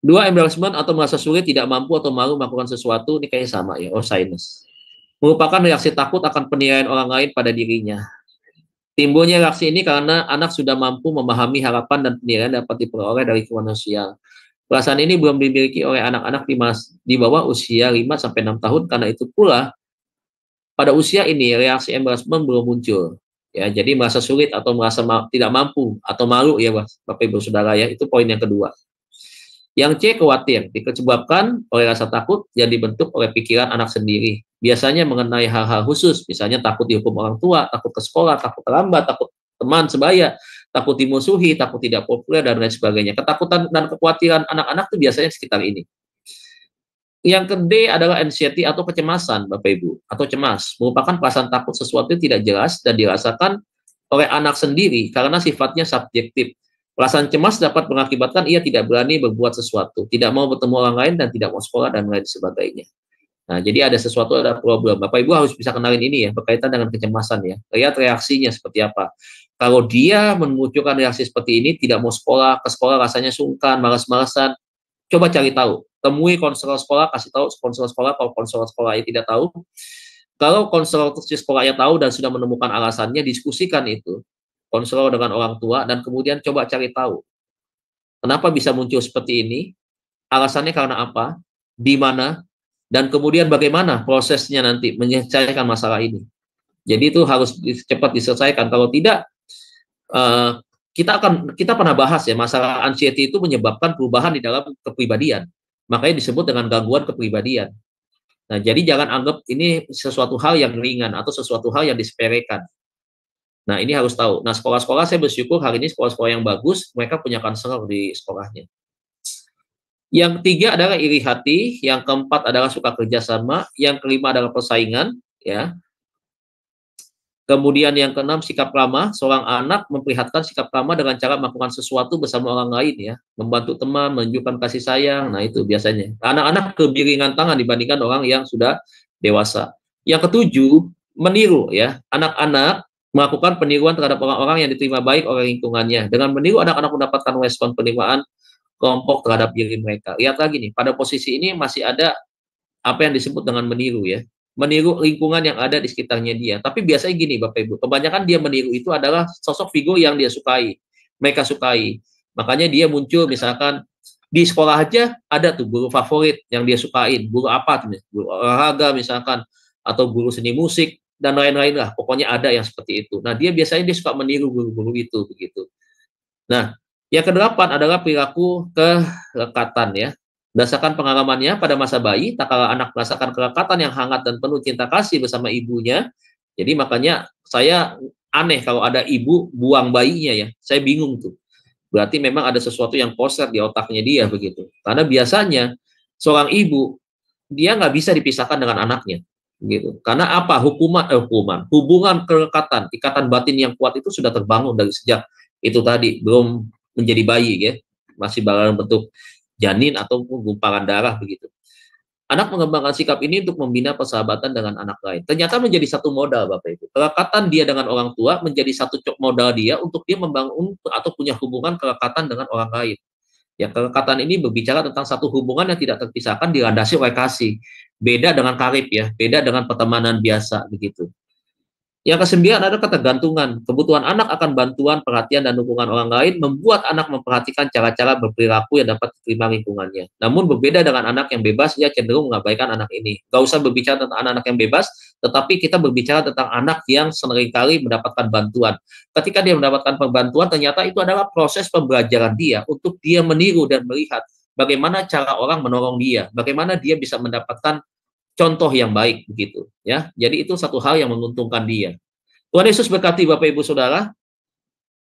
2, embarrassment atau merasa sulit, tidak mampu atau malu melakukan sesuatu, ini kayaknya sama ya, shyness. Merupakan reaksi takut akan penilaian orang lain pada dirinya. Timbulnya reaksi ini karena anak sudah mampu memahami harapan dan penilaian dapat diperoleh dari lingkungan sosial. Perasaan ini belum dimiliki oleh anak-anak di bawah usia 5-6 tahun, karena itu pula pada usia ini reaksi embarrassment belum muncul. Ya, jadi merasa sulit atau merasa tidak mampu atau malu ya Bapak Ibu Saudara ya, itu poin yang kedua. Yang C, khawatir, disebabkan oleh rasa takut yang dibentuk oleh pikiran anak sendiri. Biasanya mengenai hal-hal khusus, misalnya takut dihukum orang tua, takut ke sekolah, takut terlambat, takut teman sebaya, takut dimusuhi, takut tidak populer, dan lain sebagainya. Ketakutan dan kekhawatiran anak-anak itu biasanya sekitar ini. Yang D adalah anxiety atau kecemasan, Bapak Ibu, atau cemas. Merupakan perasaan takut sesuatu yang tidak jelas dan dirasakan oleh anak sendiri karena sifatnya subjektif. Perasaan cemas dapat mengakibatkan ia tidak berani berbuat sesuatu, tidak mau bertemu orang lain, dan tidak mau sekolah, dan lain sebagainya. Nah, jadi ada sesuatu, ada problem. Bapak Ibu harus bisa kenalin ini ya, berkaitan dengan kecemasan ya. Lihat reaksinya seperti apa. Kalau dia memunculkan reaksi seperti ini, tidak mau sekolah, ke sekolah rasanya sungkan, malas-malasan, coba cari tahu. Temui konselor sekolah, kasih tahu konselor sekolah, kalau konselor sekolahnya tidak tahu. Kalau konselor sekolahnya tahu dan sudah menemukan alasannya, diskusikan itu. Konselor dengan orang tua, dan kemudian coba cari tahu kenapa bisa muncul seperti ini, alasannya karena apa, di mana, dan kemudian bagaimana prosesnya nanti menyelesaikan masalah ini. Jadi itu harus cepat diselesaikan. Kalau tidak, kita pernah bahas ya, masalah anxiety itu menyebabkan perubahan di dalam kepribadian, makanya disebut dengan gangguan kepribadian. Nah, jadi jangan anggap ini sesuatu hal yang ringan atau sesuatu hal yang disepelekan. Nah, ini harus tahu. Nah, sekolah-sekolah saya bersyukur hari ini sekolah-sekolah yang bagus, mereka punya konselor di sekolahnya. Yang 3 adalah iri hati, yang keempat adalah suka kerjasama, yang kelima adalah persaingan, ya. Kemudian yang keenam, sikap ramah. Seorang anak memperlihatkan sikap ramah dengan cara melakukan sesuatu bersama orang lain ya, membantu teman, menunjukkan kasih sayang. Nah, itu biasanya. Anak-anak lebih ringan tangan dibandingkan orang yang sudah dewasa. Yang ketujuh, meniru ya. Anak-anak melakukan peniruan terhadap orang-orang yang diterima baik oleh lingkungannya. Dengan meniru, anak-anak mendapatkan respon penerimaan kelompok terhadap diri mereka. Lihat lagi nih, pada posisi ini masih ada apa yang disebut dengan meniru ya. Meniru lingkungan yang ada di sekitarnya dia. Tapi biasanya gini Bapak Ibu, kebanyakan dia meniru itu adalah sosok figur yang dia sukai, mereka sukai. Makanya dia muncul misalkan di sekolah aja ada tuh guru favorit yang dia sukain, guru apa tuh, guru olahraga misalkan, atau guru seni musik dan lain-lain lah. Pokoknya ada yang seperti itu. Nah, dia biasanya dia suka meniru guru-guru itu begitu. Nah, yang kedelapan adalah perilaku kelekatan ya. Berdasarkan pengalamannya pada masa bayi, tak kala anak merasakan kelekatan yang hangat dan penuh cinta kasih bersama ibunya. Jadi makanya saya aneh kalau ada ibu buang bayinya ya. Saya bingung tuh. Berarti memang ada sesuatu yang koser di otaknya dia begitu. Karena biasanya seorang ibu dia nggak bisa dipisahkan dengan anaknya gitu. Karena apa? Hubungan kelekatan, ikatan batin yang kuat itu sudah terbangun dari sejak itu tadi, belum menjadi bayi ya, masih dalam bentuk janin ataupun gumpalan darah begitu. Anak mengembangkan sikap ini untuk membina persahabatan dengan anak lain. Ternyata menjadi satu modal Bapak Ibu. Kelekatan dia dengan orang tua menjadi satu modal dia untuk dia membangun atau punya hubungan kelekatan dengan orang lain. Ya, kelekatan ini berbicara tentang satu hubungan yang tidak terpisahkan dilandasi oleh kasih. Beda dengan karib ya, beda dengan pertemanan biasa begitu. Yang kesembilan adalah ketergantungan. Kebutuhan anak akan bantuan, perhatian, dan dukungan orang lain membuat anak memperhatikan cara-cara berperilaku yang dapat diterima lingkungannya. Namun berbeda dengan anak yang bebas, dia cenderung mengabaikan anak ini. Gak usah berbicara tentang anak-anak yang bebas, tetapi kita berbicara tentang anak yang seringkali mendapatkan bantuan. Ketika dia mendapatkan bantuan, ternyata itu adalah proses pembelajaran dia untuk dia meniru dan melihat bagaimana cara orang menolong dia, bagaimana dia bisa mendapatkan contoh yang baik begitu ya. Jadi itu satu hal yang menguntungkan dia. Tuhan Yesus berkati Bapak Ibu Saudara.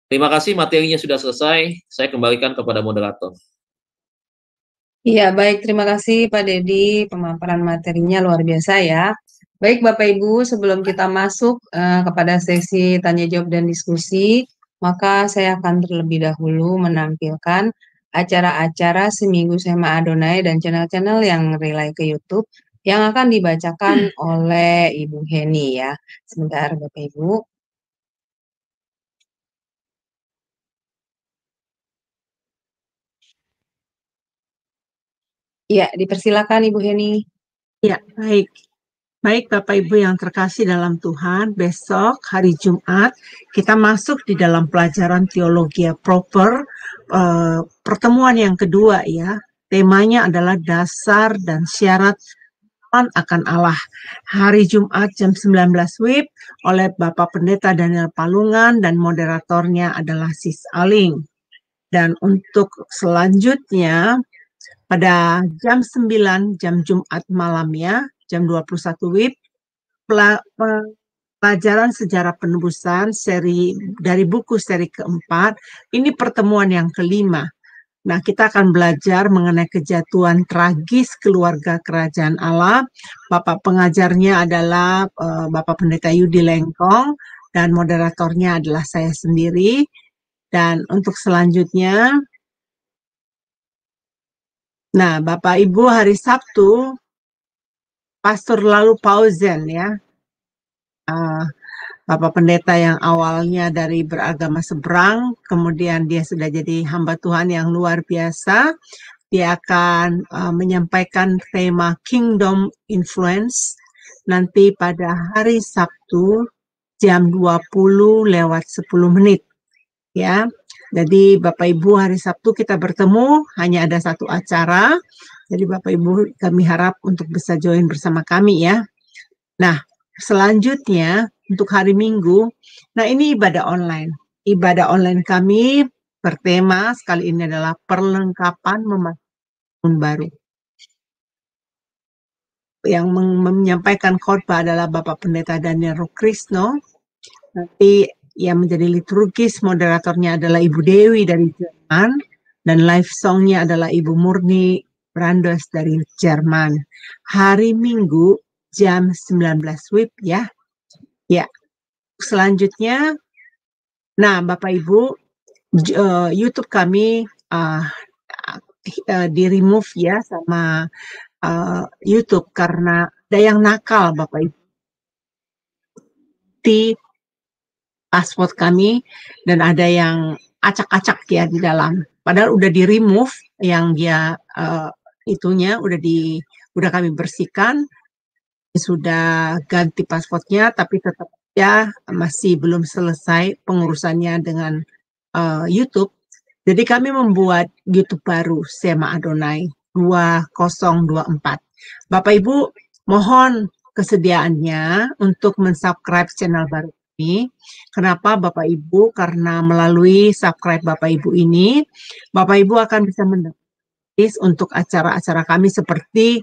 Terima kasih, materinya sudah selesai. Saya kembalikan kepada moderator. Iya, baik. Terima kasih Pak Dedi. Pemaparan materinya luar biasa ya. Baik Bapak Ibu, sebelum kita masuk kepada sesi tanya jawab dan diskusi, maka saya akan terlebih dahulu menampilkan acara-acara Seminggu Sema Adonai dan channel-channel yang relay ke YouTube yang akan dibacakan oleh Ibu Heni ya. Sebentar Bapak Ibu. Ya, dipersilakan Ibu Heni. Ya, baik. Baik Bapak Ibu yang terkasih dalam Tuhan, besok hari Jumat kita masuk di dalam pelajaran teologi proper, pertemuan yang kedua ya. Temanya adalah dasar dan syarat akan Allah. Hari Jumat jam 19 WIB oleh Bapak Pendeta Daniel Palungan dan moderatornya adalah Sis Aling. Dan untuk selanjutnya pada jam 9 jam Jumat malamnya jam 21 WIB pelajaran sejarah penebusan seri dari buku seri keempat. Ini pertemuan yang kelima. Nah, kita akan belajar mengenai kejatuhan tragis keluarga kerajaan Allah. Bapak pengajarnya adalah Bapak Pendeta Yudi Lengkong dan moderatornya adalah saya sendiri. Dan untuk selanjutnya, nah Bapak Ibu hari Sabtu, Pastor Lalu Pausen ya. Bapak Pendeta yang awalnya dari beragama seberang, kemudian dia sudah jadi hamba Tuhan yang luar biasa. Dia akan menyampaikan tema Kingdom Influence nanti pada hari Sabtu jam 20:10 ya. Jadi Bapak Ibu hari Sabtu kita bertemu, hanya ada satu acara. Jadi Bapak Ibu kami harap untuk bisa join bersama kami ya. Nah, selanjutnya untuk hari Minggu, nah ini ibadah online. Ibadah online kami bertema sekali ini adalah perlengkapan memasuki tahun baru. Yang menyampaikan khotbah adalah Bapak Pendeta Daniel Rukrisno. Nanti yang menjadi liturgis moderatornya adalah Ibu Dewi dari Jerman dan live songnya adalah Ibu Murni Brandos dari Jerman. Hari Minggu jam 19 WIB ya. Ya. Selanjutnya, nah Bapak Ibu, YouTube kami di remove ya sama YouTube karena ada yang nakal Bapak Ibu di password kami dan ada yang acak-acak ya di dalam. Padahal udah di remove yang dia itunya udah kami bersihkan, sudah ganti passwordnya, tapi tetap ya masih belum selesai pengurusannya dengan YouTube. Jadi kami membuat YouTube baru Sema Adonai 2024. Bapak Ibu mohon kesediaannya untuk mensubscribe channel baru ini. Kenapa Bapak Ibu? Karena melalui subscribe Bapak Ibu ini, Bapak Ibu akan bisa mendapat untuk acara-acara kami seperti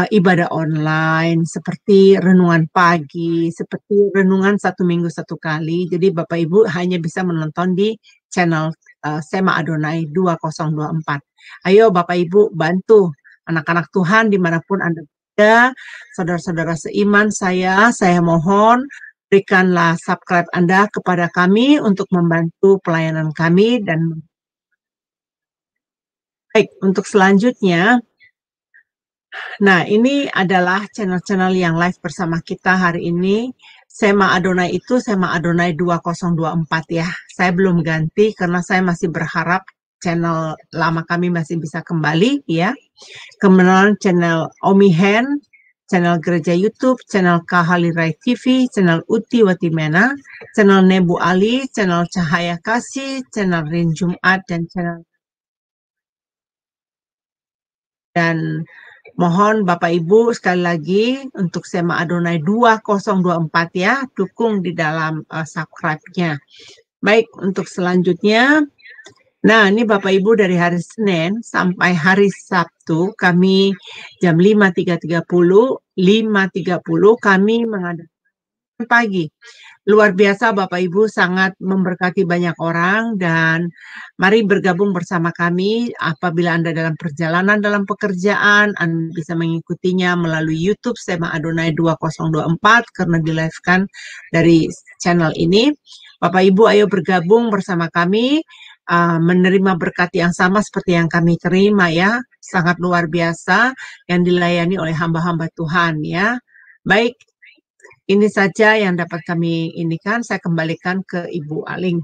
ibadah online, seperti renungan pagi, seperti renungan 1 minggu 1 kali. Jadi Bapak Ibu hanya bisa menonton di channel Sema Adonai 2024. Ayo Bapak Ibu bantu anak-anak Tuhan dimanapun Anda berada, saudara-saudara seiman saya mohon berikanlah subscribe Anda kepada kami untuk membantu pelayanan kami. Dan baik, untuk selanjutnya, nah ini adalah channel-channel yang live bersama kita hari ini. Sema Adonai itu Sema Adonai 2024 ya. Saya belum ganti karena saya masih berharap channel lama kami masih bisa kembali ya. Kemudian channel Omihen, channel Gereja YouTube, channel Kahalirai TV, channel Uti Watimena, channel Nebu Ali, channel Cahaya Kasih, channel Rin Jumat, dan mohon Bapak Ibu sekali lagi untuk Sema Adonai 2024 ya, dukung di dalam subscribe-nya. Baik, untuk selanjutnya, nah ini Bapak Ibu dari hari Senin sampai hari Sabtu kami jam 5.30 kami mengadakan pagi. Luar biasa Bapak Ibu, sangat memberkati banyak orang, dan mari bergabung bersama kami. Apabila Anda dalam perjalanan dalam pekerjaan, Anda bisa mengikutinya melalui YouTube Sema Adonai 2024 karena di-live-kan dari channel ini. Bapak Ibu ayo bergabung bersama kami, menerima berkat yang sama seperti yang kami terima ya. Sangat luar biasa yang dilayani oleh hamba-hamba Tuhan ya. Baik, ini saja yang dapat kami indikan. Saya kembalikan ke Ibu Aling.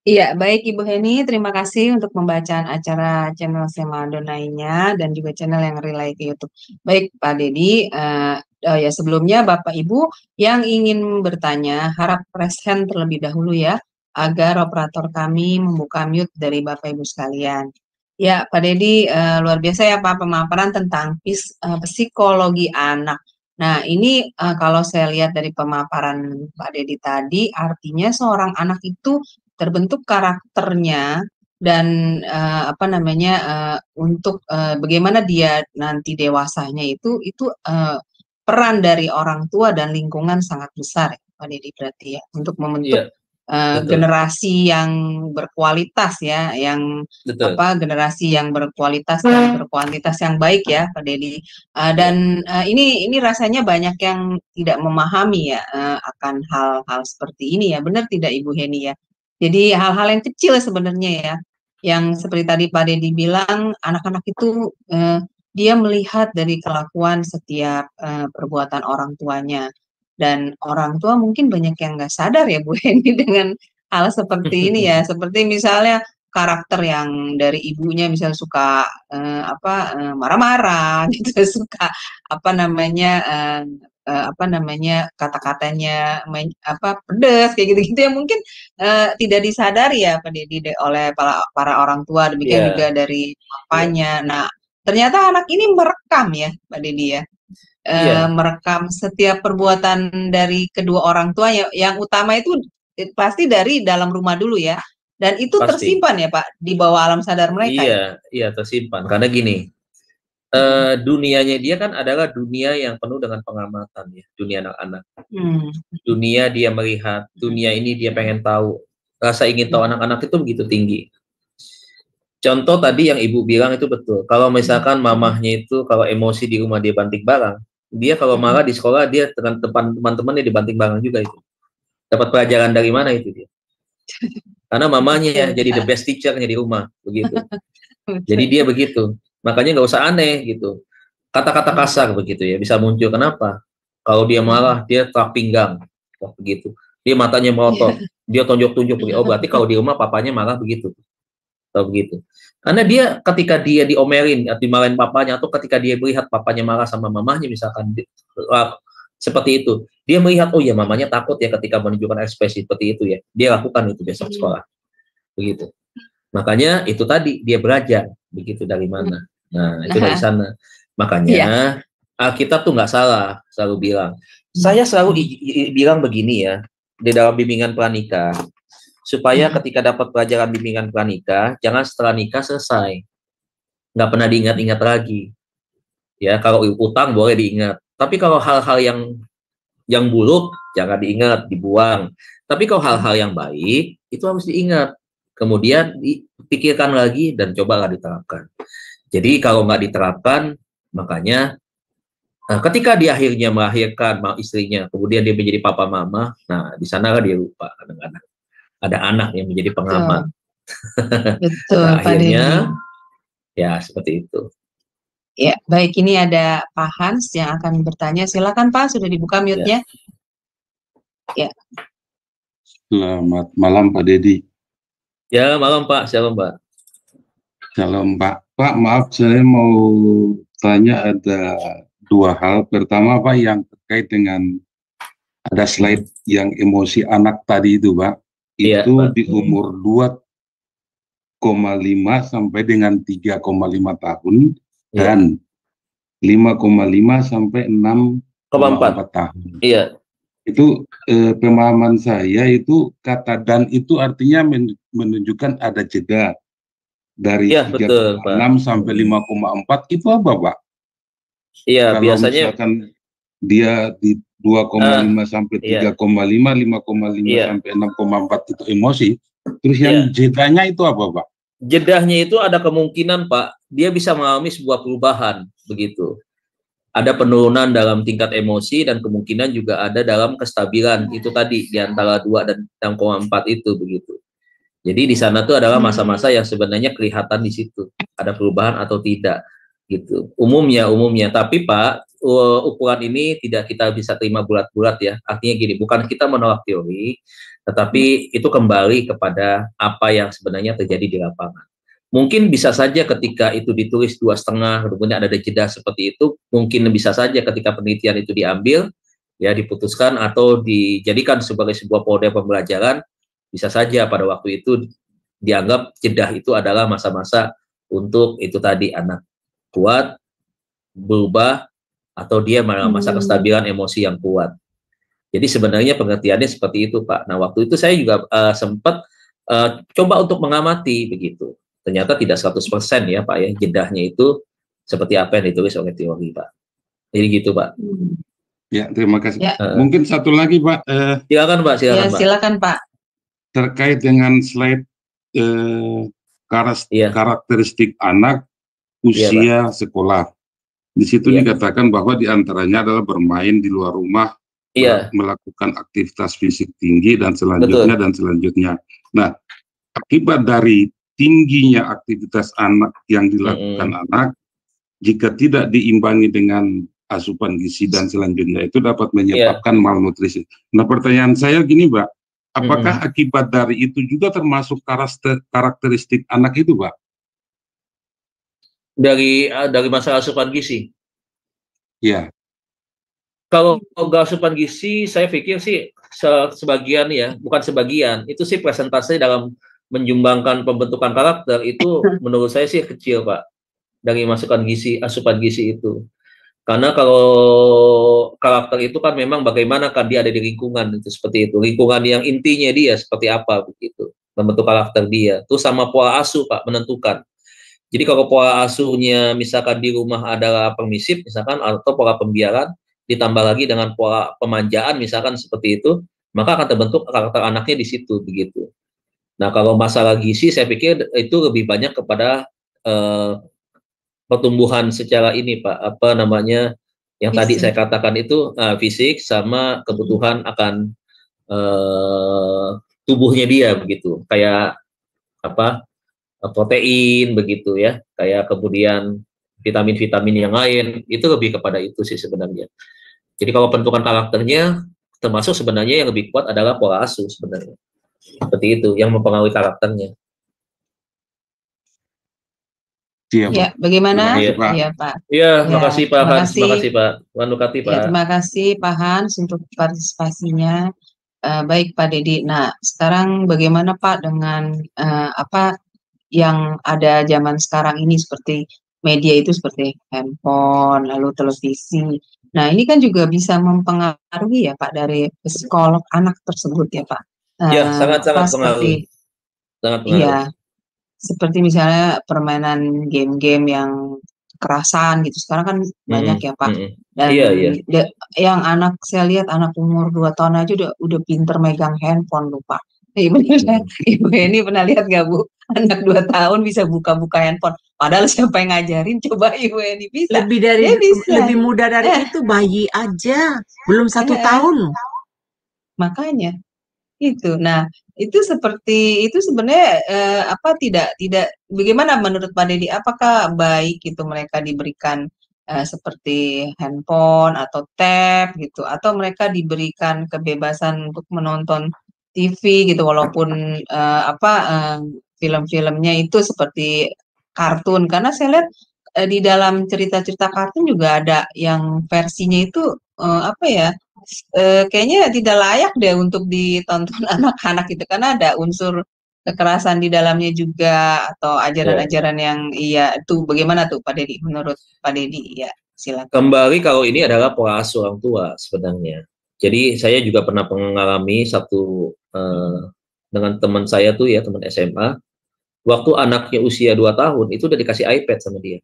Iya, baik Ibu Heni, terima kasih untuk pembacaan acara channel Sema Adonai-nya dan juga channel yang relay ke YouTube. Baik Pak Dedi, ya sebelumnya Bapak Ibu yang ingin bertanya, harap press hand terlebih dahulu ya, agar operator kami membuka mute dari Bapak Ibu sekalian. Ya Pak Dedi, luar biasa ya Pak pemaparan tentang psikologi anak. Nah, ini kalau saya lihat dari pemaparan Pak Dedi tadi, artinya seorang anak itu terbentuk karakternya dan untuk bagaimana dia nanti dewasanya itu peran dari orang tua dan lingkungan sangat besar ya, Pak Dedi berarti ya, untuk membentuk generasi yang berkualitas ya, yang generasi yang berkualitas dan berkuantitas yang baik ya Pak Dedi. Dan ini rasanya banyak yang tidak memahami ya akan hal-hal seperti ini ya, benar tidak Ibu Heni ya? Jadi hal-hal yang kecil sebenarnya ya, yang seperti tadi Pak Dedi bilang, anak-anak itu dia melihat dari kelakuan setiap perbuatan orang tuanya. Dan orang tua mungkin banyak yang nggak sadar ya Bu Heni dengan hal seperti ini ya, seperti misalnya karakter yang dari ibunya misalnya suka marah-marah gitu, suka kata-katanya pedas kayak gitu-gitu ya, mungkin tidak disadari ya Pak Dedi oleh para orang tua, demikian juga dari papanya. Nah, ternyata anak ini merekam ya Pak Dedi ya. Merekam setiap perbuatan dari kedua orang tua yang utama itu pasti dari dalam rumah dulu ya, dan itu tersimpan ya Pak di bawah alam sadar mereka. Iya tersimpan karena gini, dunianya dia kan adalah dunia yang penuh dengan pengamatan ya, dunia anak-anak. Dunia dia melihat, dunia ini dia pengen tahu, rasa ingin tahu anak-anak itu begitu tinggi. Contoh tadi yang Ibu bilang itu betul, kalau misalkan mamahnya itu kalau emosi di rumah dia banting barang, Dia kalau marah di sekolah, dia dengan teman-temannya dibanting barang juga itu. Dapat pelajaran dari mana itu dia? Karena mamanya jadi the best teacher-nya di rumah, begitu. Jadi dia begitu. Makanya nggak usah aneh gitu. Kata-kata kasar begitu ya bisa muncul. Kenapa? Kalau dia marah, dia tak pinggang, begitu. Dia matanya melotot, dia tonjok-tunjuk begitu. Oh berarti kalau di rumah papanya marah begitu, atau begitu. Karena dia ketika dia diomelin, atau dimarahin papanya, atau ketika dia melihat papanya marah sama mamanya misalkan, seperti itu, dia melihat oh ya mamanya takut ya ketika menunjukkan ekspresi seperti itu ya. Dia lakukan itu besok sekolah, begitu. Makanya itu tadi dia belajar begitu dari mana. Nah itu dari sana. Makanya kita tuh nggak salah selalu bilang. Saya selalu bilang begini ya di dalam bimbingan pranikah, supaya ketika dapat pelajaran bimbingan pranikah, jangan setelah nikah selesai nggak pernah diingat-ingat lagi. Ya kalau utang boleh diingat, tapi kalau hal-hal yang buruk jangan diingat, dibuang. Tapi kalau hal-hal yang baik itu harus diingat. Kemudian dipikirkan lagi dan cobalah diterapkan. Jadi kalau nggak diterapkan, makanya ketika dia akhirnya melahirkan istrinya, kemudian dia menjadi papa mama, nah di sana dia lupa kadang-kadang ada anak yang menjadi pengamat. Betul, nah, Pak akhirnya Dedi. Ya seperti itu. Ya, baik, ini ada Pak Hans yang akan bertanya. Silakan Pak, sudah dibuka mute-nya. Ya. Selamat malam Pak Dedi. Ya, malam Pak. Shalom Pak. Shalom Pak. Pak, maaf saya mau tanya ada dua hal. Pertama Pak, yang terkait dengan ada slide yang emosi anak tadi itu Pak. Itu Pak. Di umur 2,5 sampai dengan 3,5 tahun dan 5,5 sampai 6,4 tahun. Iya. Itu pemahaman saya itu kata dan itu artinya menunjukkan ada jeda dari 3,6 sampai 5,4 itu apa Pak? Iya, kalau biasanya misalkan dia di 2,5 sampai 3,5, 5,5 sampai 6,4 itu emosi. Terus yang jedanya itu apa Pak? Jedahnya itu ada kemungkinan Pak, dia bisa mengalami sebuah perubahan begitu. Ada penurunan dalam tingkat emosi dan kemungkinan juga ada dalam kestabilan itu tadi di antara 2 dan 6,4 itu begitu. Jadi di sana tuh adalah masa-masa yang sebenarnya kelihatan di situ ada perubahan atau tidak gitu. Umumnya, tapi Pak ukuran ini tidak kita bisa terima bulat-bulat ya. Artinya gini, bukan kita menolak teori, tetapi itu kembali kepada apa yang sebenarnya terjadi di lapangan. Mungkin bisa saja ketika itu ditulis 2,5, kemudian ada jeda seperti itu, mungkin bisa saja ketika penelitian itu diambil, ya diputuskan atau dijadikan sebagai sebuah model pembelajaran, bisa saja pada waktu itu dianggap jeda itu adalah masa-masa untuk itu tadi anak kuat, berubah, atau dia masa kestabilan emosi yang kuat. Jadi sebenarnya pengertiannya seperti itu Pak. Nah waktu itu saya juga sempat coba untuk mengamati begitu. Ternyata tidak 100% ya Pak ya, jedahnya itu seperti apa yang ditulis oleh teori Pak. Jadi gitu Pak. Ya, terima kasih. Mungkin satu lagi Pak. Silakan Pak, silakan Pak. Silakan Pak. Terkait dengan slide karakteristik anak usia sekolah. Di situ dikatakan bahwa diantaranya adalah bermain di luar rumah, melakukan aktivitas fisik tinggi dan selanjutnya. Nah, akibat dari tingginya aktivitas anak yang dilakukan anak, jika tidak diimbangi dengan asupan gizi dan selanjutnya itu dapat menyebabkan malnutrisi. Nah, pertanyaan saya gini, Pak, apakah akibat dari itu juga termasuk karakteristik anak itu, Pak? Dari masalah asupan gizi? Ya. Kalau asupan gizi, saya pikir sih sebagian ya, bukan sebagian, itu sih presentasi dalam menyumbangkan pembentukan karakter itu menurut saya sih kecil Pak, dari asupan gizi itu. Karena kalau karakter itu kan memang bagaimana kan dia ada di lingkungan itu seperti itu, lingkungan yang intinya dia seperti apa begitu, membentuk karakter dia. Terus sama pola asuh Pak menentukan. Jadi kalau pola asuhnya misalkan di rumah adalah permisif misalkan atau pola pembiaran ditambah lagi dengan pola pemanjaan misalkan seperti itu, maka akan terbentuk karakter anaknya di situ begitu. Nah, kalau masalah gizi, saya pikir itu lebih banyak kepada pertumbuhan secara ini, Pak, Yang tadi saya katakan itu fisik sama kebutuhan akan tubuhnya dia begitu, kayak apa, protein begitu ya, kayak kemudian vitamin-vitamin yang lain, itu lebih kepada itu sih sebenarnya. Jadi kalau bentukan karakternya, termasuk sebenarnya yang lebih kuat adalah pola asuh sebenarnya. Seperti itu yang mempengaruhi karakternya. Ya, bagaimana? Iya, Pak. Iya, makasih Pak Hans, makasih Pak Wanukati, Pak. Ya, terima kasih Pak Hans untuk partisipasinya. Baik Pak Dedi. Nah, sekarang bagaimana Pak dengan apa yang ada zaman sekarang ini, seperti media itu seperti handphone, lalu televisi. Nah, ini kan juga bisa mempengaruhi ya Pak dari psikolog anak tersebut ya Pak. Ya, sangat-sangat pengaruh. Sangat pengaruh. Iya, seperti misalnya permainan game-game yang kekerasan gitu. Sekarang kan banyak ya Pak. Dan yang anak, saya lihat anak umur 2 tahun aja udah pinter megang handphone lupa. Ibu ini pernah lihat gak Bu? Anak 2 tahun bisa buka-buka handphone. Padahal siapa yang ngajarin? Coba Ibu ini bisa. Lebih mudah dari itu, bayi aja. Belum 1 tahun. Makanya itu. Nah, itu seperti itu sebenarnya apa tidak bagaimana menurut Pak Dedi? Apakah baik itu mereka diberikan seperti handphone atau tab gitu, atau mereka diberikan kebebasan untuk menonton TV gitu, walaupun film-filmnya itu seperti kartun, karena saya lihat di dalam cerita-cerita kartun juga ada yang versinya itu kayaknya tidak layak deh untuk ditonton anak-anak gitu, karena ada unsur kekerasan di dalamnya juga, atau ajaran-ajaran yang itu bagaimana tuh Pak Dedi, menurut Pak Dedi? Ya, silakan. Kembali kalau ini adalah pola asuh orang tua sebenarnya. Jadi saya juga pernah mengalami satu dengan teman saya tuh ya, teman SMA, waktu anaknya usia 2 tahun itu udah dikasih iPad sama dia.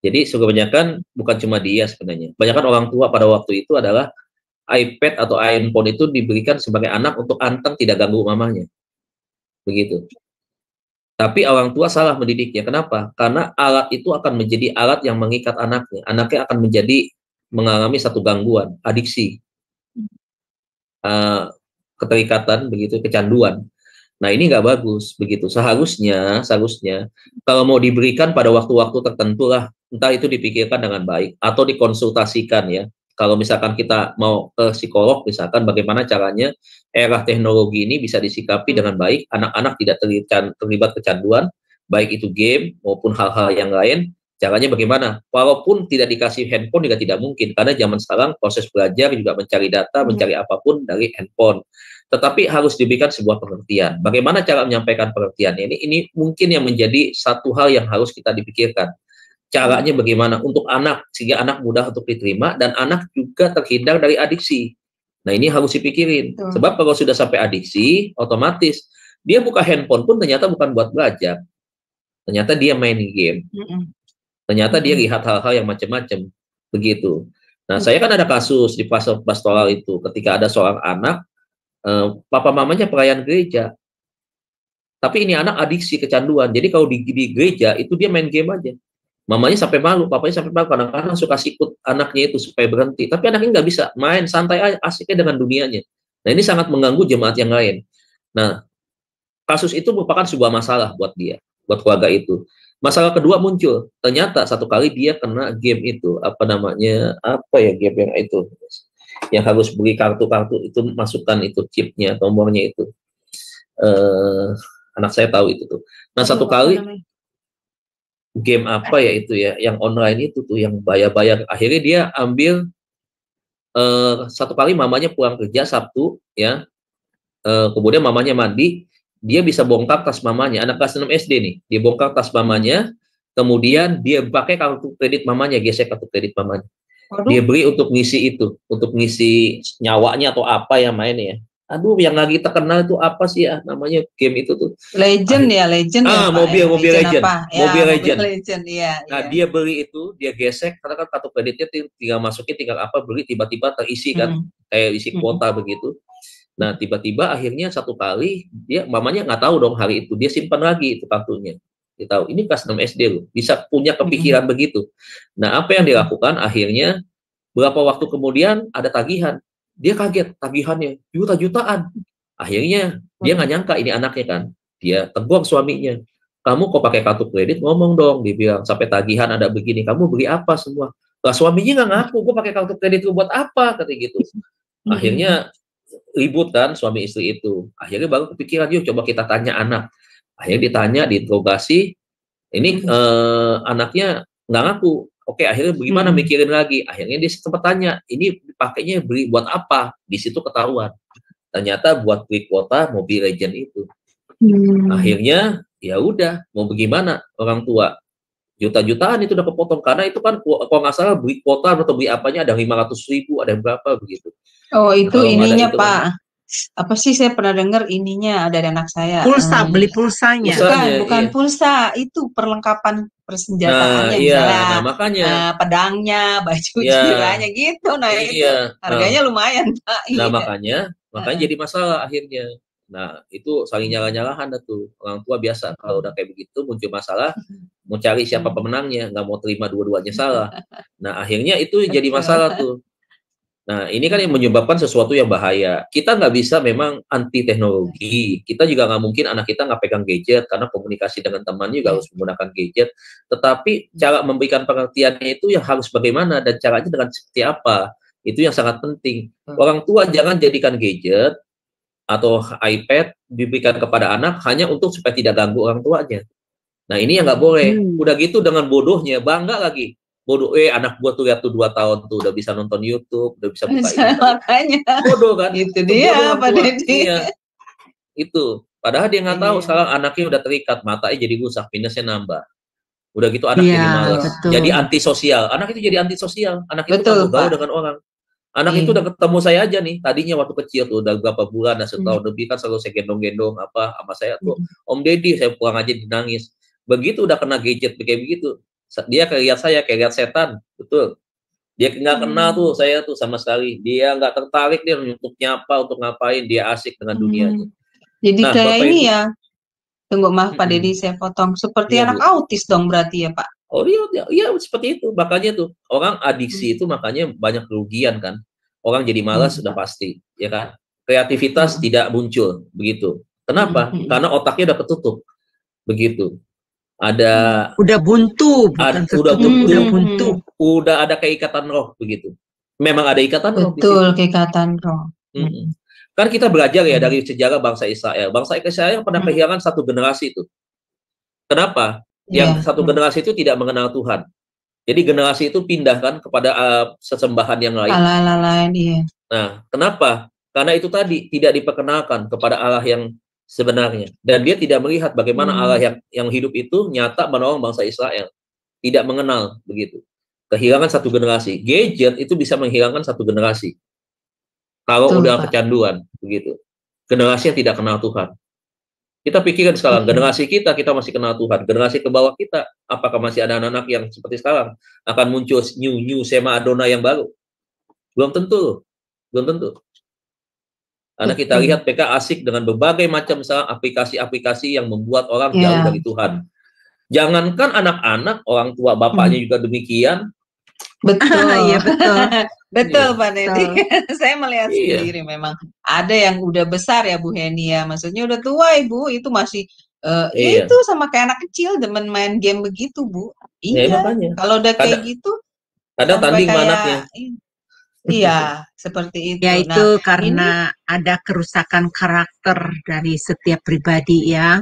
Jadi kebanyakan bukan cuma dia sebenarnya, kebanyakan orang tua pada waktu itu adalah iPad atau handphone itu diberikan sebagai anak untuk anteng tidak ganggu mamanya. Begitu. Tapi orang tua salah mendidiknya. Kenapa? Karena alat itu akan menjadi alat yang mengikat anaknya. Anaknya akan mengalami satu gangguan, adiksi, keterikatan, begitu, kecanduan. Nah, ini nggak bagus, begitu. Seharusnya kalau mau diberikan pada waktu-waktu tertentu lah, entah itu dipikirkan dengan baik atau dikonsultasikan ya. Kalau misalkan kita mau ke psikolog, misalkan bagaimana caranya era teknologi ini bisa disikapi dengan baik, anak-anak tidak terlibat kecanduan, baik itu game maupun hal-hal yang lain, caranya bagaimana? Walaupun tidak dikasih handphone juga tidak mungkin, karena zaman sekarang proses belajar juga mencari data, mencari apapun dari handphone. Tetapi harus diberikan sebuah pengertian. Bagaimana cara menyampaikan pengertian ini mungkin yang menjadi satu hal yang harus kita dipikirkan. Caranya bagaimana untuk anak, sehingga anak mudah untuk diterima dan anak juga terhindar dari adiksi. Nah, ini harus dipikirin. Sebab kalau sudah sampai adiksi, otomatis dia buka handphone pun ternyata bukan buat belajar. Ternyata dia main game. Ternyata dia lihat hal-hal yang macam-macam. Begitu. Nah, saya kan ada kasus di pastoral itu, ketika ada seorang anak, papa mamanya pelayan gereja. Tapi ini anak adiksi, kecanduan. Jadi kalau di gereja, itu dia main game aja. Mamanya sampai malu, papanya sampai malu, kadang-kadang suka sikut anaknya itu supaya berhenti. Tapi anaknya nggak bisa, main santai aja, asiknya dengan dunianya. Nah, ini sangat mengganggu jemaat yang lain. Nah, kasus itu merupakan sebuah masalah buat dia, buat keluarga itu. Masalah kedua muncul, ternyata satu kali dia kena game itu, game yang itu, yang harus beli kartu-kartu itu, masukkan itu chipnya, nomornya itu. Anak saya tahu itu tuh. Nah, satu kali game yang online itu tuh, yang bayar-bayar. Akhirnya dia ambil satu kali mamanya pulang kerja Sabtu ya, kemudian mamanya mandi, dia bisa bongkar tas mamanya, anak kelas 6 SD nih, dia bongkar tas mamanya, kemudian dia pakai kartu kredit mamanya, gesek kartu kredit mamanya. Dia beli untuk ngisi itu, untuk ngisi nyawanya atau apa yang mainnya ya. Aduh, yang lagi terkenal itu apa sih ya namanya game itu tuh? Legend ya. Mobil Legend. Mobil Legend, iya. Nah, dia beli itu, dia gesek, karena kan kartu kreditnya tinggal masukin, tinggal beli, tiba-tiba terisi kan, kayak isi kuota begitu. Nah, tiba-tiba akhirnya satu kali, mamanya nggak tahu dong hari itu, dia simpan lagi itu kartunya. Dia tahu, ini kelas 6 SD loh, bisa punya kepikiran begitu. Nah, apa yang dilakukan? Akhirnya Berapa waktu kemudian ada tagihan, dia kaget, tagihannya juta-jutaan. Akhirnya dia nggak nyangka ini anaknya kan, dia tegur suaminya, kamu kok pakai kartu kredit, ngomong dong, dibilang sampai tagihan ada begini, kamu beli apa semua? Lah suaminya nggak ngaku, gue pakai kartu kredit buat apa, kata gitu. Akhirnya ribut kan suami istri itu. Akhirnya baru kepikiran, yuk coba kita tanya anak. Akhirnya ditanya, diinterogasi, ini anaknya nggak ngaku. Oke, akhirnya bagaimana mikirin lagi. Akhirnya dia sempat tanya, ini dipakainya beli buat apa? Di situ ketahuan. Ternyata buat beli kuota Mobile Legend itu. Akhirnya ya udah, mau bagaimana orang tua. Juta-jutaan itu udah kepotong, karena itu kan kalau nggak salah beli kuota atau beli apanya ada 500.000, ada berapa begitu. Oh itu Kalau ininya itu, Pak, apa sih saya pernah dengar ininya dari anak saya. Pulsa, beli pulsanya. Bukan iya. Pulsa, itu perlengkapan persenjataannya, iya, misalnya makanya pedangnya, baju jiranya gitu. Nah itu harganya lumayan Pak. Nah makanya jadi masalah akhirnya. Nah itu saling nyalah-nyalahan tuh, orang tua biasa kalau udah kayak begitu muncul masalah, mau cari siapa pemenangnya, nggak mau terima dua-duanya salah. Nah akhirnya itu jadi masalah tuh. Nah ini kan yang menyebabkan sesuatu yang bahaya. Kita nggak bisa memang anti teknologi, kita juga nggak mungkin anak kita nggak pegang gadget, karena komunikasi dengan temannya juga harus menggunakan gadget. Tetapi cara memberikan pengertiannya itu yang harus bagaimana, dan caranya dengan seperti apa, itu yang sangat penting. Orang tua jangan jadikan gadget atau iPad diberikan kepada anak hanya untuk supaya tidak ganggu orang tuanya. Nah ini yang nggak boleh. Udah gitu dengan bodohnya, bangga lagi. Bodoh, anak gua tuh lihat tuh 2 tahun tuh udah bisa nonton YouTube, udah bisa buka ini. Makanya. Bodoh kan? Itu dia Pak Deddy. Iya. Itu. Padahal dia nggak tahu sekarang anaknya udah terikat, matanya jadi rusak, minusnya nambah. Udah gitu anak jadi malas, jadi antisosial. Anak itu jadi antisosial. Anak itu bergaul dengan orang. Anak itu udah ketemu saya aja nih, tadinya waktu kecil tuh udah berapa bulan, setahun lebih kan selalu saya gendong-gendong apa sama saya tuh, Om Deddy, saya pulang aja dinangis. Begitu udah kena gadget kayak begitu, dia kayak lihat saya kayak lihat setan, betul. Dia nggak kenal tuh saya tuh sama sekali, dia nggak tertarik dia untuk nyapa, untuk ngapain, dia asik dengan dunianya. Jadi kayak ini ya, tunggu maaf Pak Deddy saya potong, seperti anak autis dong berarti ya Pak. Oh iya seperti itu, makanya tuh orang adiksi itu makanya banyak kerugian kan, orang jadi malas sudah pasti, ya kan, kreativitas tidak muncul begitu. Kenapa? Karena otaknya udah ketutup, begitu. Ada udah buntu, bukan udah buntu, udah ada keikatan roh begitu. Memang ada ikatan roh. Betul, keikatan roh. Kan kita belajar ya dari sejarah bangsa Israel. Bangsa Israel pernah kehilangan satu generasi itu. Kenapa? Yang satu generasi itu tidak mengenal Tuhan. Jadi generasi itu pindahkan kepada sesembahan yang lain. Allah lain, iya. Nah, kenapa? Karena itu tadi tidak diperkenalkan kepada Allah yang sebenarnya. Dan dia tidak melihat bagaimana Allah yang hidup itu nyata menolong bangsa Israel. Tidak mengenal begitu. Kehilangan satu generasi. Gadget itu bisa menghilangkan satu generasi. Kalau udah kecanduan begitu. Generasi yang tidak kenal Tuhan. Kita pikirkan sekarang, generasi kita masih kenal Tuhan. Generasi ke bawah kita, apakah masih ada anak-anak yang seperti sekarang? Akan muncul new Sema Adonai yang baru? Belum tentu. Karena kita lihat PK asik dengan berbagai macam aplikasi-aplikasi yang membuat orang jauh dari Tuhan. Jangankan anak-anak, orang tua bapaknya juga demikian. Betul, iya betul. Betul Pak Deddy. Saya melihat sendiri memang ada yang udah besar ya Bu Heni ya. Maksudnya udah tua Ibu, itu masih ya itu sama kayak anak kecil demen main game begitu Bu. Iya. Kalau udah kayak gitu ada tanding anaknya. Iya, seperti itu. Ya itu karena ada kerusakan karakter dari setiap pribadi ya.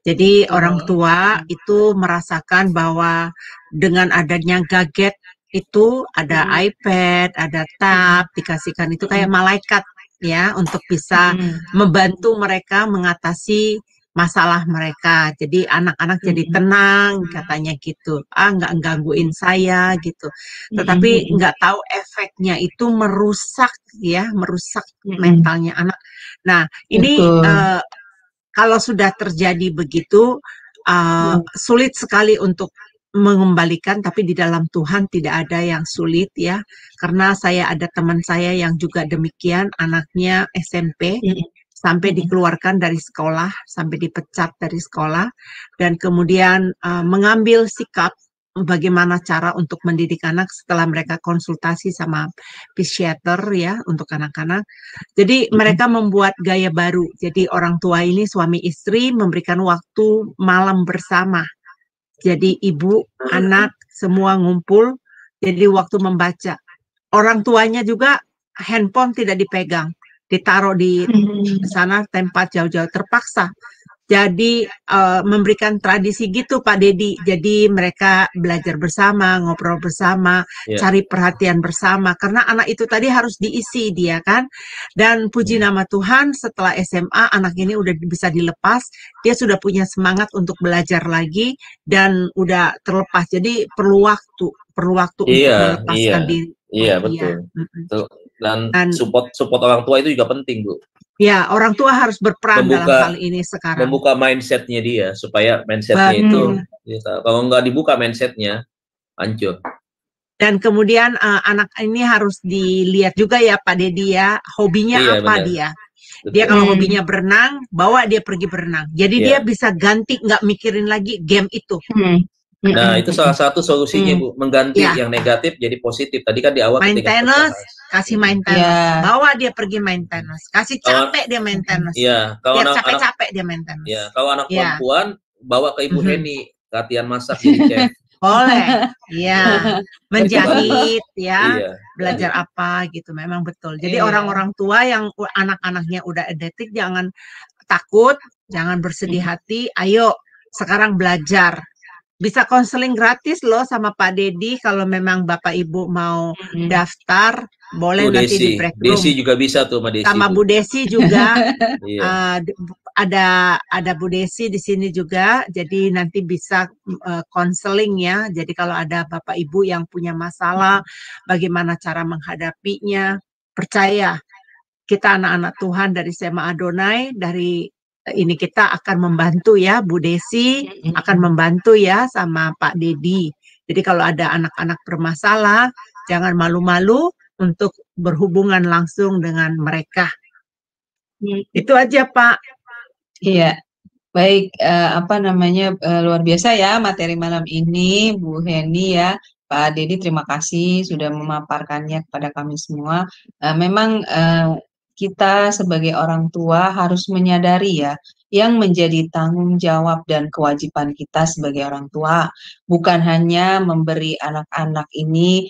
Jadi orang tua itu merasakan bahwa dengan adanya gadget itu ada iPad, ada tab, dikasihkan itu kayak malaikat ya untuk bisa membantu mereka mengatasi masalah mereka. Jadi anak-anak jadi tenang katanya gitu. Nggak gangguin saya gitu. Tetapi nggak tahu efeknya itu merusak mentalnya anak. Nah ini kalau sudah terjadi begitu sulit sekali untuk mengembalikan, tapi di dalam Tuhan tidak ada yang sulit ya, karena saya ada teman saya yang juga demikian, anaknya SMP sampai dikeluarkan dari sekolah, sampai dipecat dari sekolah, dan kemudian mengambil sikap bagaimana cara untuk mendidik anak setelah mereka konsultasi sama psikiater ya untuk anak-anak. Jadi mereka membuat gaya baru. Jadi orang tua ini suami istri memberikan waktu malam bersama. Jadi ibu, anak semua ngumpul. Jadi waktu membaca. Orang tuanya juga handphone tidak dipegang, ditaruh di sana tempat jauh-jauh terpaksa. Jadi memberikan tradisi gitu Pak Dedi. Jadi mereka belajar bersama, ngobrol bersama, cari perhatian bersama. Karena anak itu tadi harus diisi dia kan. Dan puji nama Tuhan setelah SMA anak ini udah bisa dilepas. Dia sudah punya semangat untuk belajar lagi dan udah terlepas. Jadi perlu waktu untuk melepaskan diri. Iya betul. Dan support orang tua itu juga penting Bu. Ya, orang tua harus berperan dalam hal ini sekarang. Membuka mindsetnya dia, supaya mindsetnya itu, kalau nggak dibuka mindsetnya, hancur. Dan kemudian anak ini harus dilihat juga ya Pak Dedi ya, hobinya apa dia. Betul. Dia kalau hobinya berenang, bawa dia pergi berenang. Jadi dia bisa ganti, nggak mikirin lagi game itu. Nah, itu salah satu solusinya Bu, mengganti yang negatif jadi positif. Tadi kan di awal main tenis, kasih main tenis, bawa dia pergi main tenis, kasih capek dia main tenis. Iya, kalau anak capek dia main tenis. Iya, kalau anak perempuan bawa ke Ibu Heni, latihan masak jadi chef. Boleh, menjahit belajar apa gitu, memang betul. Jadi orang-orang tua yang anak-anaknya udah atletik jangan takut, jangan bersedih hati, ayo sekarang belajar. Bisa konseling gratis loh sama Pak Dedi kalau memang Bapak Ibu mau daftar, boleh nanti di break room. Desi juga bisa tuh Mbak Desi. Sama Bu Desi juga. Ada Bu Desi di sini juga, jadi nanti bisa konseling ya. Jadi kalau ada Bapak Ibu yang punya masalah, bagaimana cara menghadapinya, percaya kita anak-anak Tuhan dari SMA Adonai, dari ini kita akan membantu ya, Bu Desi akan membantu ya sama Pak Dedi. Jadi kalau ada anak-anak bermasalah, jangan malu-malu untuk berhubungan langsung dengan mereka. Itu aja Pak. Iya, baik, luar biasa ya materi malam ini Bu Heni ya. Pak Dedi terima kasih sudah memaparkannya kepada kami semua. Memang kita sebagai orang tua harus menyadari ya, yang menjadi tanggung jawab dan kewajiban kita sebagai orang tua bukan hanya memberi anak-anak ini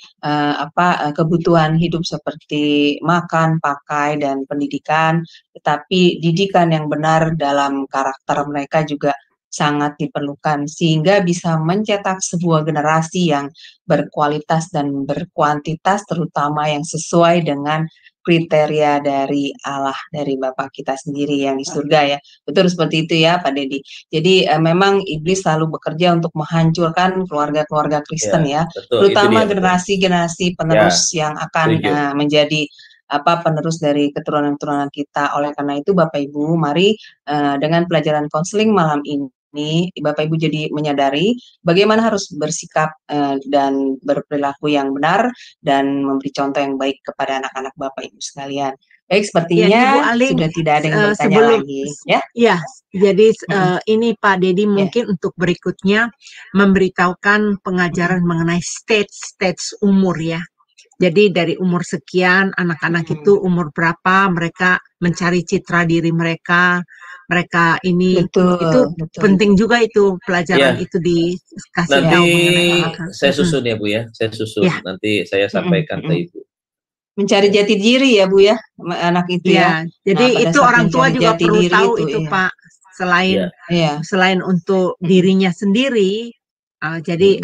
kebutuhan hidup seperti makan, pakai, dan pendidikan, tetapi didikan yang benar dalam karakter mereka juga sangat diperlukan sehingga bisa mencetak sebuah generasi yang berkualitas dan berkuantitas, terutama yang sesuai dengan kriteria dari Allah, dari Bapa kita sendiri yang di surga ya. Betul seperti itu ya Pak Dedi. Jadi memang iblis selalu bekerja untuk menghancurkan keluarga-keluarga Kristen ya. Betul, terutama generasi-generasi penerus yang akan menjadi penerus dari keturunan-keturunan kita. Oleh karena itu Bapak Ibu, mari dengan pelajaran konseling malam ini Bapak Ibu jadi menyadari bagaimana harus bersikap dan berperilaku yang benar dan memberi contoh yang baik kepada anak-anak Bapak Ibu sekalian. Baik, sepertinya sudah tidak ada yang bertanya lagi ya. Ya, jadi ini Pak Dedi mungkin untuk berikutnya memberitahukan pengajaran mengenai stage umur ya. Jadi dari umur sekian anak-anak itu umur berapa mereka mencari citra diri mereka ini betul. Penting juga itu pelajaran itu dikasih tahu. Nanti saya susun ya Bu ya, nanti saya sampaikan ke Ibu. Mencari jati diri ya Bu ya, anak itu ya. Jadi itu orang tua juga perlu tahu itu Pak. Selain untuk dirinya sendiri, jadi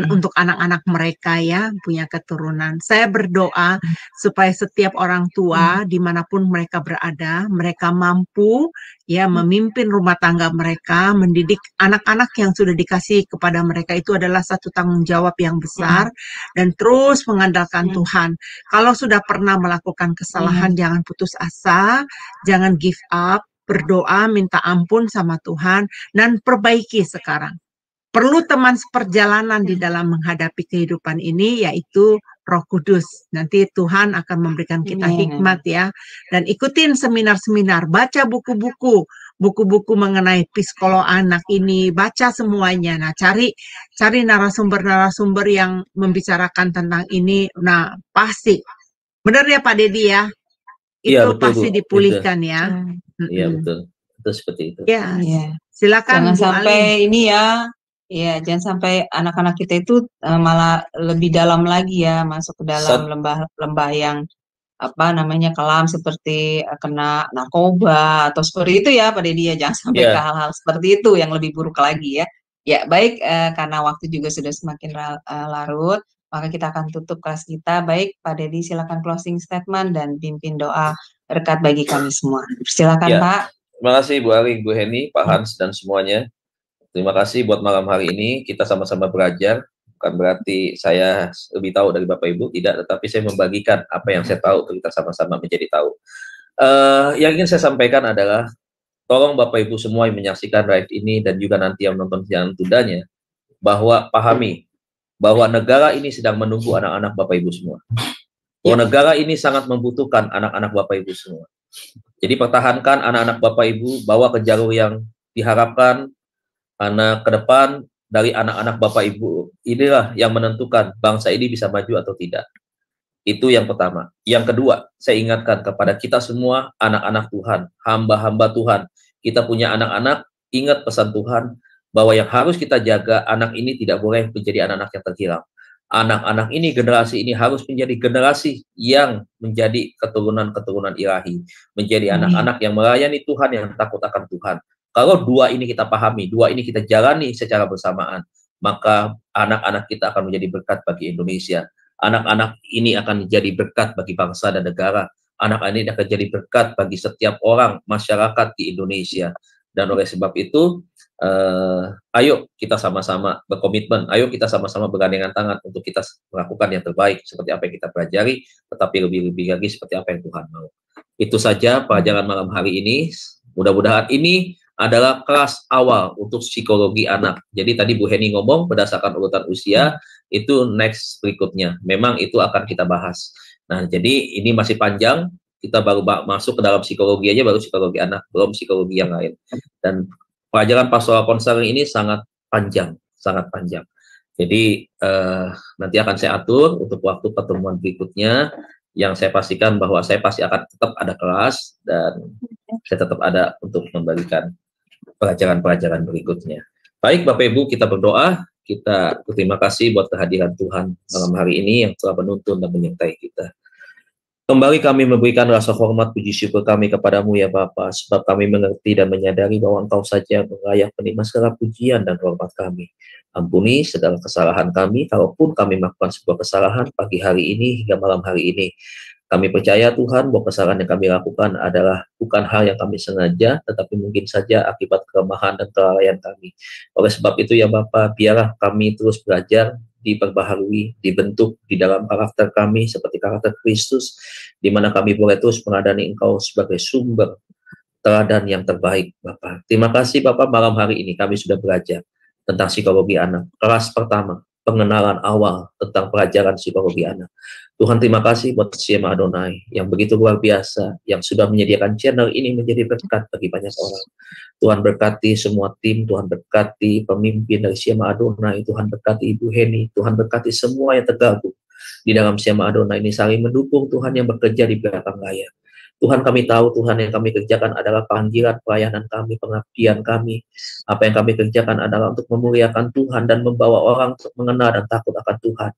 untuk anak-anak mereka ya punya keturunan. Saya berdoa supaya setiap orang tua dimanapun mereka berada, mereka mampu ya memimpin rumah tangga mereka, mendidik anak-anak yang sudah dikasih kepada mereka itu adalah satu tanggung jawab yang besar dan terus mengandalkan Tuhan. Kalau sudah pernah melakukan kesalahan, jangan putus asa, jangan give up, berdoa, minta ampun sama Tuhan dan perbaiki sekarang. Perlu teman seperjalanan di dalam menghadapi kehidupan ini, yaitu Roh Kudus. Nanti Tuhan akan memberikan kita hikmat ya. Dan ikutin seminar-seminar, baca buku-buku, buku-buku mengenai psikolog anak ini, baca semuanya. Nah, cari narasumber-narasumber yang membicarakan tentang ini. Nah, pasti. Benar ya Pak Dedi ya? Iya, Itu betul, pasti Bu. dipulihkan ya. Iya, betul. Betul seperti itu. Ya, Iya. silakan Jangan Bu sampai Alin. ini ya, jangan sampai anak-anak kita itu malah lebih dalam lagi ya, masuk ke dalam lembah yang apa namanya kelam, seperti kena narkoba atau seperti itu ya Pak Dedi ya. Jangan sampai ke hal-hal seperti itu yang lebih buruk lagi ya. Ya baik, karena waktu juga sudah semakin larut, maka kita akan tutup kelas kita. Baik Pak Dedi, silakan closing statement dan pimpin doa berkat bagi kami semua. Silakan Pak. Terima kasih Bu Ali, Bu Heni, Pak Hans, dan semuanya. Terima kasih buat malam hari ini. Kita sama-sama belajar. Bukan berarti saya lebih tahu dari Bapak Ibu, tidak. Tetapi saya membagikan apa yang saya tahu untuk kita sama-sama menjadi tahu. Yang ingin saya sampaikan adalah, tolong Bapak Ibu semua yang menyaksikan live ini dan juga nanti yang menonton siaran tundanya, bahwa pahami bahwa negara ini sedang menunggu anak-anak Bapak Ibu semua. Bahwa negara ini sangat membutuhkan anak-anak Bapak Ibu semua. Jadi pertahankan anak-anak Bapak Ibu, bawa ke jalur yang diharapkan. Karena ke depan dari anak-anak Bapak Ibu inilah yang menentukan bangsa ini bisa maju atau tidak. Itu yang pertama. Yang kedua, saya ingatkan kepada kita semua anak-anak Tuhan, hamba-hamba Tuhan. Kita punya anak-anak, ingat pesan Tuhan bahwa yang harus kita jaga, anak ini tidak boleh menjadi anak-anak yang terhilang. Anak-anak ini, generasi ini harus menjadi generasi yang menjadi keturunan-keturunan ilahi, menjadi anak-anak yang melayani Tuhan, yang takut akan Tuhan. Kalau dua ini kita pahami, dua ini kita jalani secara bersamaan, maka anak-anak kita akan menjadi berkat bagi Indonesia. Anak-anak ini akan menjadi berkat bagi bangsa dan negara. Anak-anak ini akan jadi berkat bagi setiap orang, masyarakat di Indonesia. Dan oleh sebab itu, ayo kita sama-sama berkomitmen, ayo kita sama-sama bergandengan tangan untuk kita melakukan yang terbaik seperti apa yang kita pelajari, tetapi lebih-lebih lagi seperti apa yang Tuhan mau. Itu saja pelajaran malam hari ini. Mudah-mudahan ini adalah kelas awal untuk psikologi anak. Jadi tadi Bu Heni ngomong berdasarkan urutan usia, itu next berikutnya. Memang itu akan kita bahas. Nah, jadi ini masih panjang. Kita baru masuk ke dalam psikologi aja, baru psikologi anak, belum psikologi yang lain. Dan pelajaran pastoral konseling ini sangat panjang, sangat panjang. Jadi nanti akan saya atur untuk waktu pertemuan berikutnya, yang saya pastikan bahwa saya pasti akan tetap ada kelas dan saya tetap ada untuk memberikan pelajaran-pelajaran berikutnya. Baik Bapak Ibu, kita berdoa, kita berterima kasih buat kehadiran Tuhan malam hari ini yang telah menuntun dan menyertai kita. Kembali kami memberikan rasa hormat puji syukur kami kepadamu ya Bapa, sebab kami mengerti dan menyadari bahwa Engkau saja yang layak menerima segala pujian dan hormat kami. Ampuni segala kesalahan kami, kalaupun kami melakukan sebuah kesalahan pagi hari ini hingga malam hari ini. Kami percaya Tuhan bahwa kesalahan yang kami lakukan adalah bukan hal yang kami sengaja, tetapi mungkin saja akibat kelemahan dan kelalaian kami. Oleh sebab itu ya Bapa, biarlah kami terus belajar, diperbaharui, dibentuk di dalam karakter kami seperti karakter Kristus, di mana kami boleh terus mengadani Engkau sebagai sumber teladan yang terbaik, Bapak. Terima kasih Bapak, malam hari ini kami sudah belajar tentang psikologi anak. Kelas pertama, pengenalan awal tentang pelajaran psikologi anak. Tuhan, terima kasih buat Siema Adonai yang begitu luar biasa, yang sudah menyediakan channel ini menjadi berkat bagi banyak orang. Tuhan berkati semua tim, Tuhan berkati pemimpin dari Siema Adonai, Tuhan berkati Ibu Heni, Tuhan berkati semua yang tergabung di dalam Siema Adonai ini, saling mendukung Tuhan yang bekerja di belakang layar. Tuhan, kami tahu Tuhan yang kami kerjakan adalah panggilan pelayanan kami, pengabdian kami. Apa yang kami kerjakan adalah untuk memuliakan Tuhan dan membawa orang untuk mengenal dan takut akan Tuhan.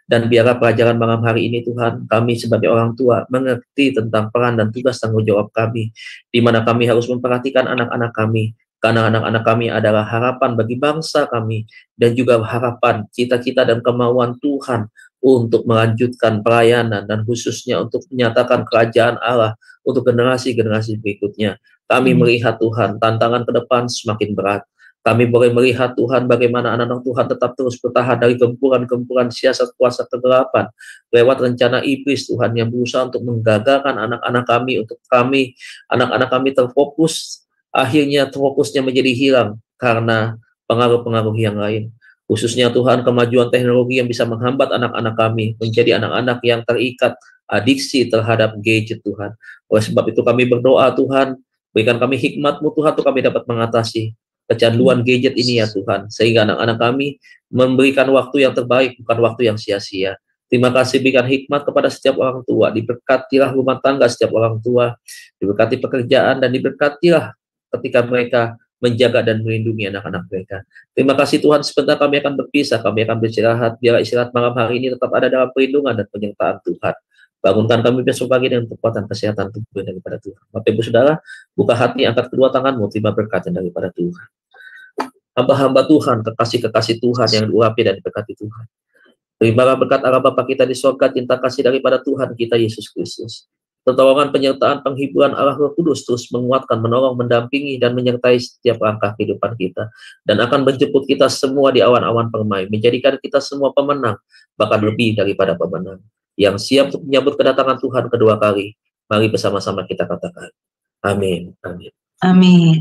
Dan biarlah pelajaran malam hari ini Tuhan, kami sebagai orang tua mengerti tentang peran dan tugas tanggung jawab kami, di mana kami harus memperhatikan anak-anak kami, karena anak-anak kami adalah harapan bagi bangsa kami, dan juga harapan cita-cita dan kemauan Tuhan untuk melanjutkan pelayanan dan khususnya untuk menyatakan kerajaan Allah untuk generasi-generasi berikutnya. Kami melihat Tuhan, tantangan ke depan semakin berat. Kami boleh melihat Tuhan bagaimana anak-anak Tuhan tetap terus bertahan dari gempuran-gempuran siasat kuasa kegelapan lewat rencana iblis Tuhan yang berusaha untuk menggagalkan anak-anak kami, untuk kami, anak-anak kami terfokus, akhirnya fokusnya menjadi hilang karena pengaruh-pengaruh yang lain. Khususnya Tuhan, kemajuan teknologi yang bisa menghambat anak-anak kami menjadi anak-anak yang terikat adiksi terhadap gadget Tuhan. Oleh sebab itu kami berdoa Tuhan, Berikan kami hikmat-Mu Tuhan, untuk kami dapat mengatasi kecanduan gadget ini ya Tuhan, sehingga anak-anak kami memberikan waktu yang terbaik, bukan waktu yang sia-sia. Terima kasih, berikan hikmat kepada setiap orang tua, diberkatilah rumah tangga setiap orang tua, diberkati pekerjaan, dan diberkatilah ketika mereka menjaga dan melindungi anak-anak mereka. Terima kasih Tuhan, sebentar kami akan berpisah, kami akan beristirahat, biar istirahat malam hari ini tetap ada dalam perlindungan dan penyertaan Tuhan. Bangunkan kami besok pagi dengan kekuatan kesehatan tubuh daripada Tuhan. Bapak Ibu Saudara, buka hati, angkat kedua tanganmu, terima berkat daripada Tuhan. Hamba-hamba Tuhan, kekasih-kekasih Tuhan yang diurapi dan diberkati Tuhan. Terimalah berkat Allah Bapa kita di surga, cinta kasih daripada Tuhan kita Yesus Kristus. Pertolongan, penyertaan, penghiburan Allah Roh Kudus terus menguatkan, menolong, mendampingi, dan menyertai setiap langkah kehidupan kita. Dan akan menjemput kita semua di awan-awan permai, menjadikan kita semua pemenang, bahkan lebih daripada pemenang. Yang siap untuk menyambut kedatangan Tuhan kedua kali. Mari bersama-sama kita katakan, amin, amin. Amin.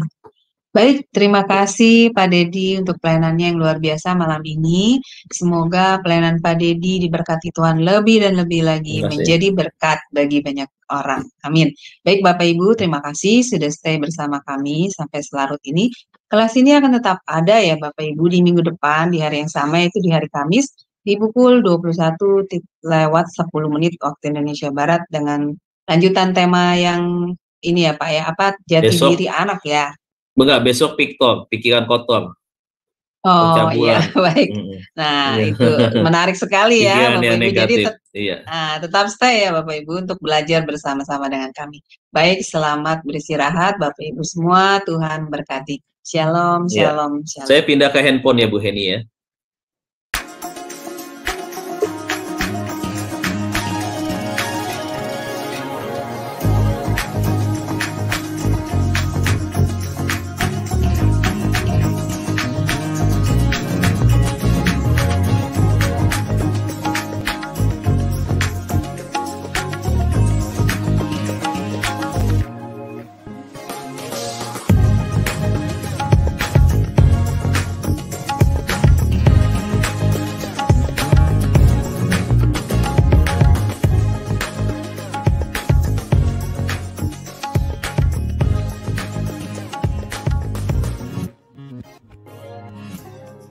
Baik, terima kasih Pak Dedi untuk pelayanannya yang luar biasa malam ini. Semoga pelayanan Pak Dedi diberkati Tuhan lebih dan lebih lagi, menjadi berkat bagi banyak orang. Amin. Baik Bapak Ibu, terima kasih sudah stay bersama kami sampai selarut ini. Kelas ini akan tetap ada ya Bapak Ibu di minggu depan, di hari yang sama, yaitu di hari Kamis, di pukul 21 lewat 10 menit waktu Indonesia Barat, dengan lanjutan tema yang ini ya Pak ya, apa, jati diri anak ya. Enggak, besok piktor, pikiran kotor. Oh iya, baik. Nah, itu menarik sekali ya Bapak Ibu. Jadi tetap stay ya Bapak Ibu untuk belajar bersama-sama dengan kami. Baik, selamat beristirahat Bapak Ibu semua. Tuhan berkati. Shalom, shalom, shalom. Saya pindah ke handphone ya Bu Heni ya.